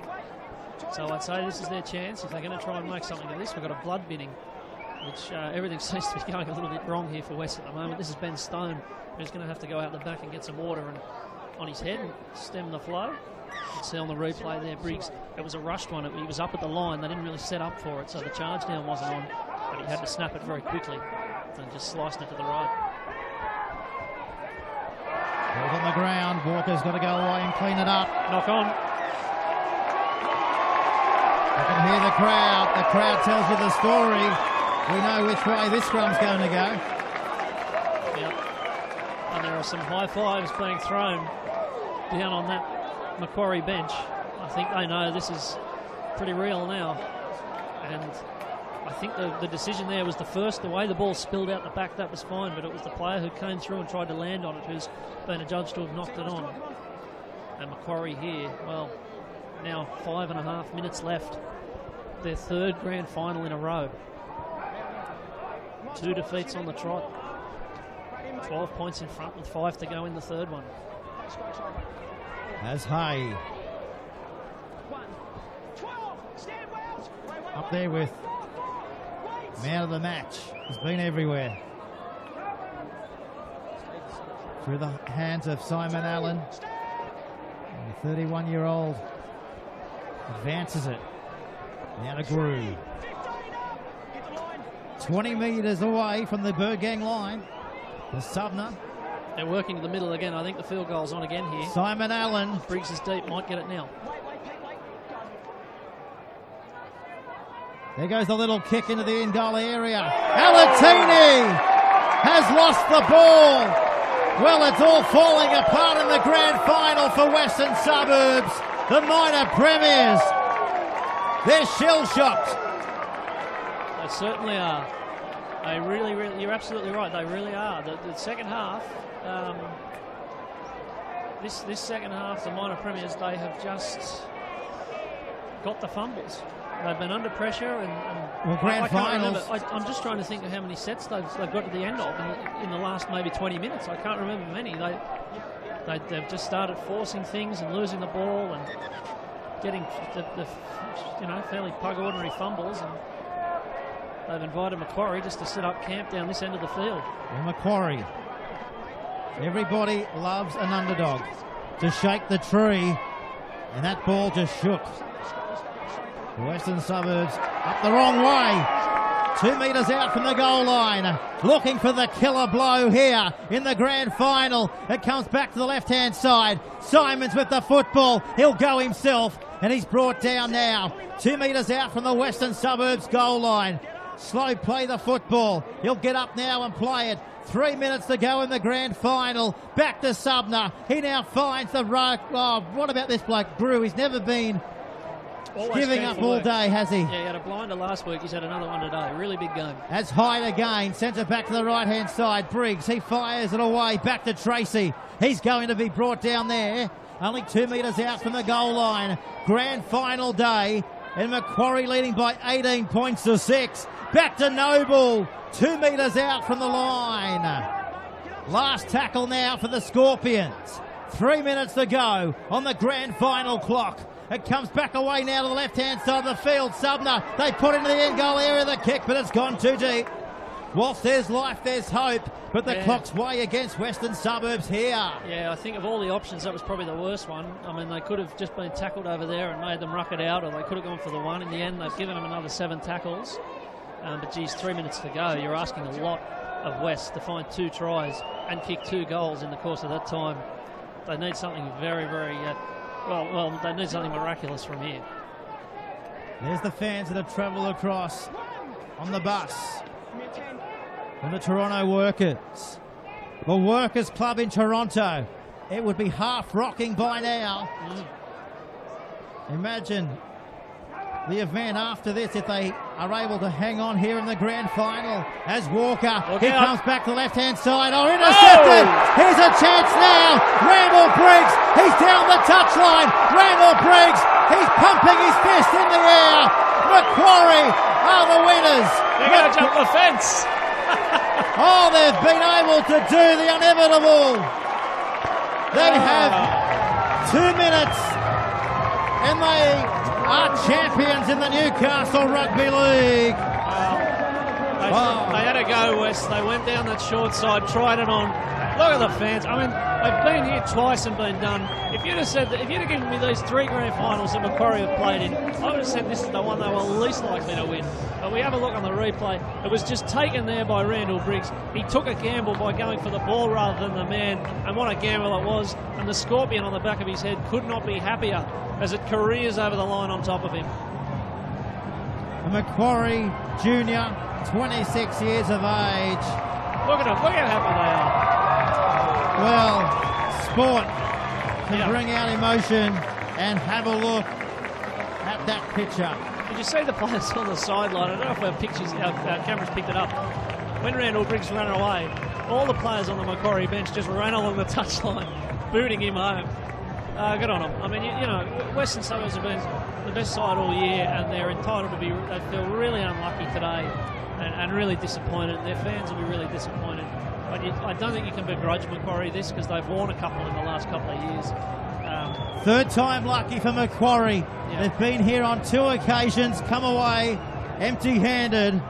So I'd say this is their chance. If they're going to try and make something of this, we've got a blood binning, which everything seems to be going a little bit wrong here for West at the moment. This is Ben Stein, who's going to have to go out the back and get some water and on his head and stem the flow. You can see on the replay there, Briggs, it was a rushed one. He was up at the line. They didn't really set up for it, so the charge down wasn't on, but he had to snap it very quickly. left and just slicing it to the right. Ball's on the ground. Walker's got to go away and clean it up. Knock on. I can hear the crowd. The crowd tells you the story. We know which way this scrum's going to go. Yep. And there are some high fives being thrown down on that Macquarie bench. I think they know this is pretty real now. And I think the decision there was the way the ball spilled out the back, that was fine, but it was the player who came through and tried to land on it who's been adjudged to have knocked it on. And Macquarie here, well, now 5.5 minutes left. Their third grand final in a row. 2 defeats on the trot. 12 points in front with 5 to go in the third one. As Hay up there with man of the match. He's been everywhere. Through the hands of Simon Allen. And the 31-year-old advances it. Now to Grew. 20 metres away from the Bird Gang line. The Subner. They're working in the middle again. I think the field goal's on again here. Simon Allen. Briggs is deep, might get it now. There goes the little kick into the in-goal area. Alatini has lost the ball. Well, it's all falling apart in the grand final for Western Suburbs, the minor premiers. They're shell-shocked. They certainly are. They really, you're absolutely right. They really are. The second half, this second half, the minor premiers, they have just got the fumbles. They've been under pressure, and well, grand finals. I'm just trying to think of how many sets they've got to the end of in the last maybe 20 minutes. I can't remember many. They've just started forcing things and losing the ball and getting the fairly pug ordinary fumbles, and they've invited Macquarie just to set up camp down this end of the field. Well, Macquarie, everybody loves an underdog to shake the tree, and that ball just shook. Western Suburbs up the wrong way. 2 metres out from the goal line. Looking for the killer blow here in the grand final. It comes back to the left-hand side. Simons with the football. He'll go himself, and he's brought down now. 2 metres out from the Western Suburbs goal line. Slow play the football. He'll get up now and play it. 3 minutes to go in the grand final. Back to Subner. He now finds the right. Oh, what about this bloke, Brew? He's never been giving up all day, has he? Yeah, he had a blinder last week. He's had another one today. Really big game. As Hyde again sends it back to the right-hand side. Briggs, he fires it away. Back to Tracy. He's going to be brought down there. Only 2 metres out from the goal line. Grand final day. And Macquarie leading by 18 points to 6. Back to Noble. 2 metres out from the line. Last tackle now for the Scorpions. 3 minutes to go on the grand final clock. It comes back away now to the left-hand side of the field. Subner, they put into the end goal area the kick, but it's gone too deep. Whilst there's life, there's hope, but the clock's way against Western Suburbs here. Yeah, I think of all the options, that was probably the worst one. I mean, they could have just been tackled over there and made them ruck it out, or they could have gone for the one. In the end, they've given them another 7 tackles. But geez, 3 minutes to go. You're asking a lot of West to find 2 tries and kick 2 goals in the course of that time. They need something very, very... Well, they need something miraculous from here. There's the fans that have travelled across on the bus from the Toronto Workers. The Workers Club in Toronto. It would be half rocking by now. Imagine the event after this if they are able to hang on here in the grand final. As Walker, he comes back to the left-hand side. Oh, intercepted! Here's a chance now. Randall Briggs, he's down the touchline. Randall Briggs, he's pumping his fist in the air. Macquarie are the winners. They're going to jump the fence. Oh, they've been able to do the inevitable. They have 2 minutes, and they are champions in the Newcastle Rugby League. They had a go, West. They went down that short side, tried it on. Look at the fans. I mean, I've been here twice and been done. If you'd have said that, if you'd have given me these 3 grand finals that Macquarie have played in, I would have said this is the one they were least likely to win. But we have a look on the replay. It was just taken there by Randall Briggs. He took a gamble by going for the ball rather than the man, and what a gamble it was. And the scorpion on the back of his head could not be happier as it careers over the line on top of him. Macquarie Junior, 26 years of age. Look at them, look how happy they are. Well, sport can bring out emotion, and have a look at that picture. Did you see the players on the sideline? I don't know if our cameras picked it up. When Randall Briggs ran away, all the players on the Macquarie bench just ran along the touchline, booting him home. Good on them. I mean, you know, Western Suburbs have been the best side all year, and they're entitled to be. They feel really unlucky today, and really disappointed. Their fans will be really disappointed. But I don't think you can begrudge Macquarie this, because they've won a couple in the last couple of years. Third time lucky for Macquarie. Yeah. They've been here on 2 occasions, come away empty-handed.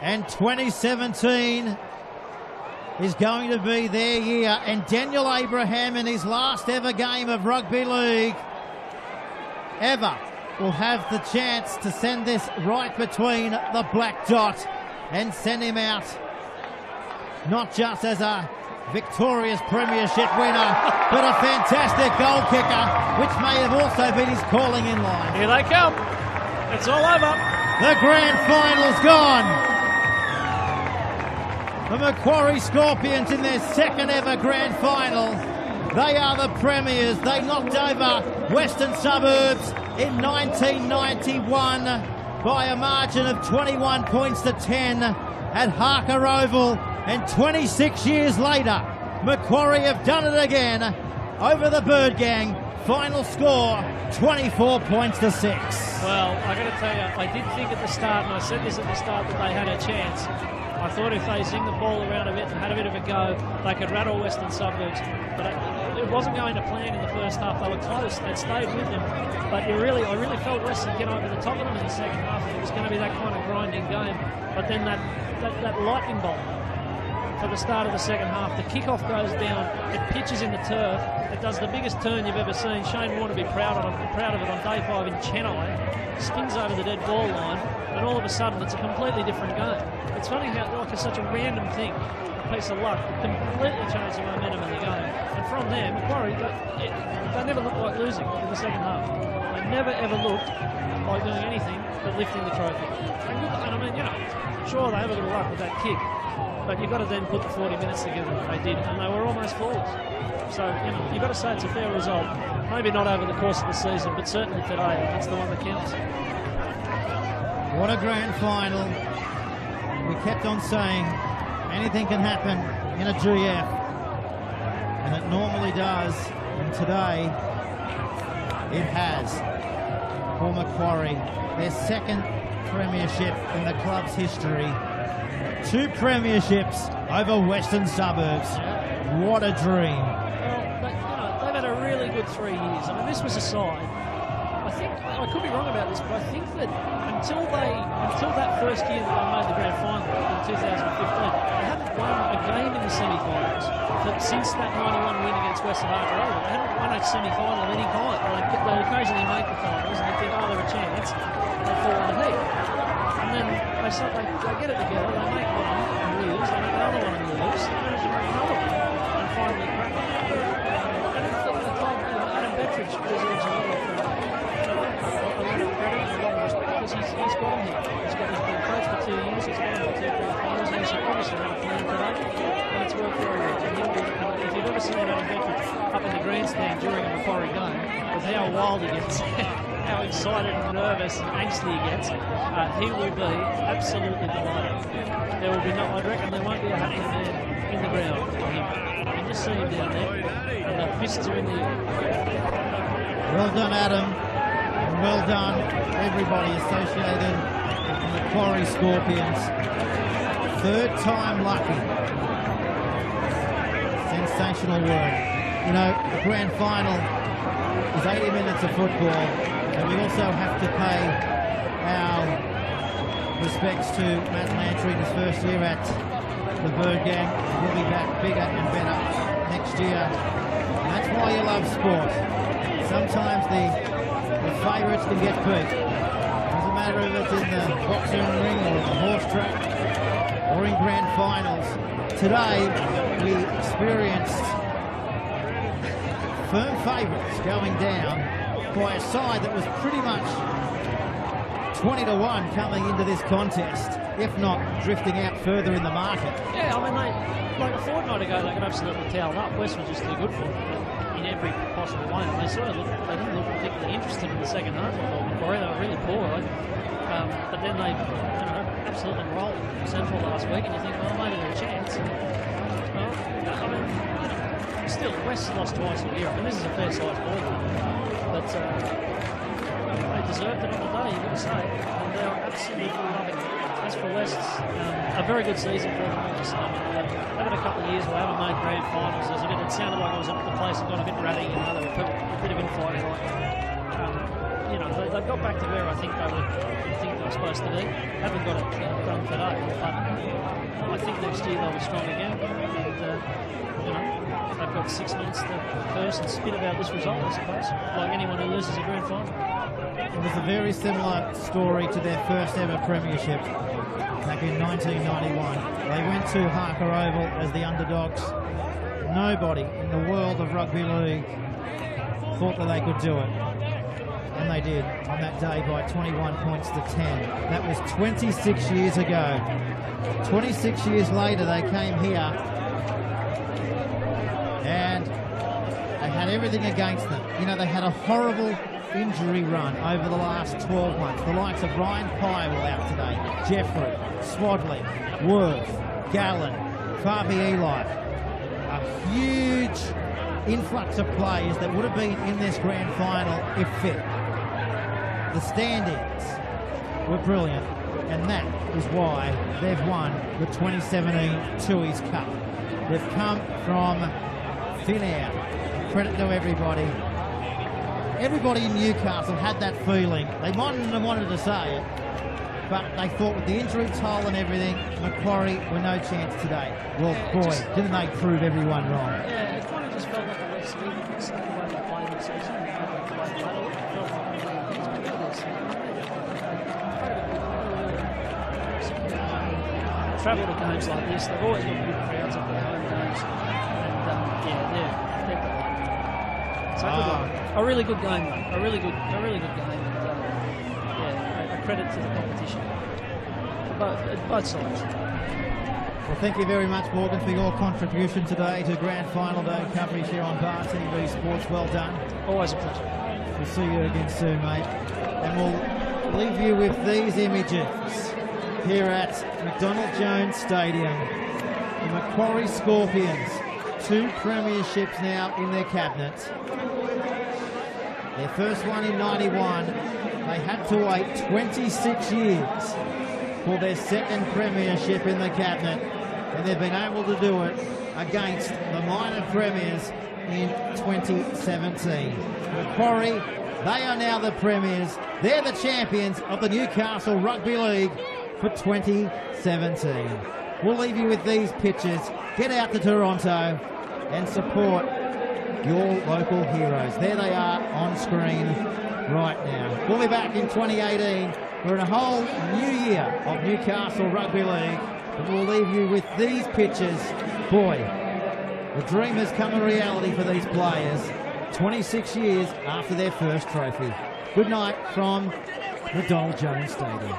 And 2017 is going to be their year. And Daniel Abraham, in his last ever game of rugby league ever, will have the chance to send this right between the black dot and send him out not just as a victorious premiership winner, but a fantastic goal kicker, which may have also been his calling in line. Here they come. It's all over. The grand final's gone. The Macquarie Scorpions in their second ever grand final. They are the premiers. They knocked over Western Suburbs in 1991 by a margin of 21 points to 10 at Harker Oval. And 26 years later, Macquarie have done it again over the Bird Gang. Final score, 24 points to 6. Well, I got to tell you, I did think at the start, and I said this at the start, that they had a chance. I thought if they zinged the ball around a bit and had a bit of a go, they could rattle Western Suburbs. But it wasn't going to plan in the first half. They were close. They'd stayed with them. But I really felt Western get over the top of them in the second half. It was going to be that kind of grinding game. But then that lightning bolt for the start of the second half. The kickoff goes down. It pitches in the turf. It does the biggest turn you've ever seen. Shane Warner be proud of it on day 5 in Chennai. Spins over the dead ball line, and all of a sudden it's a completely different game. It's funny how it's such a random thing, a piece of luck, completely changed the momentum of the game. And from there, Macquarie, they never looked like losing in the second half. They never ever looked like doing anything but lifting the trophy. And I mean, you know, sure they have a little luck with that kick, but you've got to then put the 40 minutes together that they did, and they were almost flawless. So, you know, you've got to say it's a fair result. Maybe not over the course of the season, but certainly today, that's the one that counts. What a grand final. We kept on saying anything can happen in a GF, and it normally does, and today it has for Macquarie. Their second premiership in the club's history. 2 premierships over Western Suburbs. What a dream. Well, but, you know, they've had a really good 3 years. I mean, this was a side. I think, I could be wrong about this, but I think that until that first year that they made the grand final in 2015, they hadn't won a game in the semi-finals. Since that 91 win against Western Harker Oval, they hadn't won a semi-final of any kind. They occasionally make the finals, and they think, oh, they're a chance. They fall in the heat. And then they get it together, they make one and lose, they make another one and lose, they manage to make another one and finally crack it. And it's the club, you know, Adam Bettridge deserves a lot of credit and a lot of respect, because he's got him here. He's been coached for 2 years, he's been to 2 grand finals, and he's obviously had a plan today, and it's worked very well. And if you've ever seen Adam Bettridge up in the grandstand during a Macquarie game, with how wild he gets, how excited and nervous and angsty he gets, he will be absolutely delighted. There will be I reckon there won't be a happier man in the ground for him. You can just see him down there, and the fists are in the air. Well done, Adam, and well done everybody associated with the Macquarie Scorpions. Third time lucky. Sensational work. You know, the grand final is 80 minutes of football, and we also have to pay our respects to Matt Lantry in his first year at the Bird Gang will be back bigger and better next year. And that's why you love sport. Sometimes the favourites can get beat. Doesn't matter if it's in the boxing ring or the horse track or in grand finals. Today we experienced firm favourites going down by a side that was pretty much 20-1 coming into this contest, if not drifting out further in the market. Yeah, I mean, like a fortnight ago, they got absolutely towed up. West was just too good for them in every possible way. And they didn't look particularly interested in the second half of Macquarie. They were really poor. But then they, absolutely rolled Central last week, and you think, well, maybe they're a chance. Well, I mean, still, West lost twice a year. I mean, this is a fair-sized ball game. But they deserved it on the day, you've got to say. And they are absolutely loving it. As for West, a very good season for them. They've had a couple of years where they haven't made grand finals. It sounded like the place had got a bit ratty, there was a bit of infighting. They got back to where I think they were supposed to be. Haven't got it done today, but I think next year they'll be strong again. And they've got 6 months to curse and spit about this result, I suppose, like anyone who loses a grand final. It was a very similar story to their first ever premiership back in 1991. They went to Harker Oval as the underdogs. Nobody in the world of rugby league thought that they could do it. And they did on that day by 21 points to 10. That was 26 years ago. 26 years later, they came here and they had everything against them. They had a horrible injury run over the last 12 months. The likes of Ryan Pyle out today, Jeffrey, Swadley, Worth, Gallen, Fabi Eli. A huge influx of players that would have been in this grand final if fit. The standings were brilliant, and that is why they've won the 2017 Tooheys Cup. They've come from thin air. Credit to everybody. Everybody in Newcastle had that feeling. They mightn't have wanted to say it, but they thought with the injury toll and everything, Macquarie were no chance today. Well, boy, didn't they prove everyone wrong. Yeah, it kind of just felt like the West League, the way they played the season. Travel to games like this, they've always got good crowds at their home games, and they're so a really good game, though. A really good game, and a credit to the competition for both sides. Well, thank you very much, Morgan, for your contribution today to Grand Final Day coverage here on Bar TV Sports. Well done. Always a pleasure. We'll see you again soon, mate. And we'll leave you with these images here at McDonald Jones Stadium. The Macquarie Scorpions, 2 premierships now in their cabinet. Their first one in 91. They had to wait 26 years for their second premiership in the cabinet, and they've been able to do it against the minor premiers in 2017. Macquarie, they are now the premiers. They're the champions of the Newcastle Rugby League for 2017. We'll leave you with these pictures. Get out to Toronto and support your local heroes. There they are on screen right now. We'll be back in 2018. We're in a whole new year of Newcastle Rugby League, but we'll leave you with these pictures. Boy, the dream has come a reality for these players 26 years after their first trophy. Good night from McDonald Jones Stadium.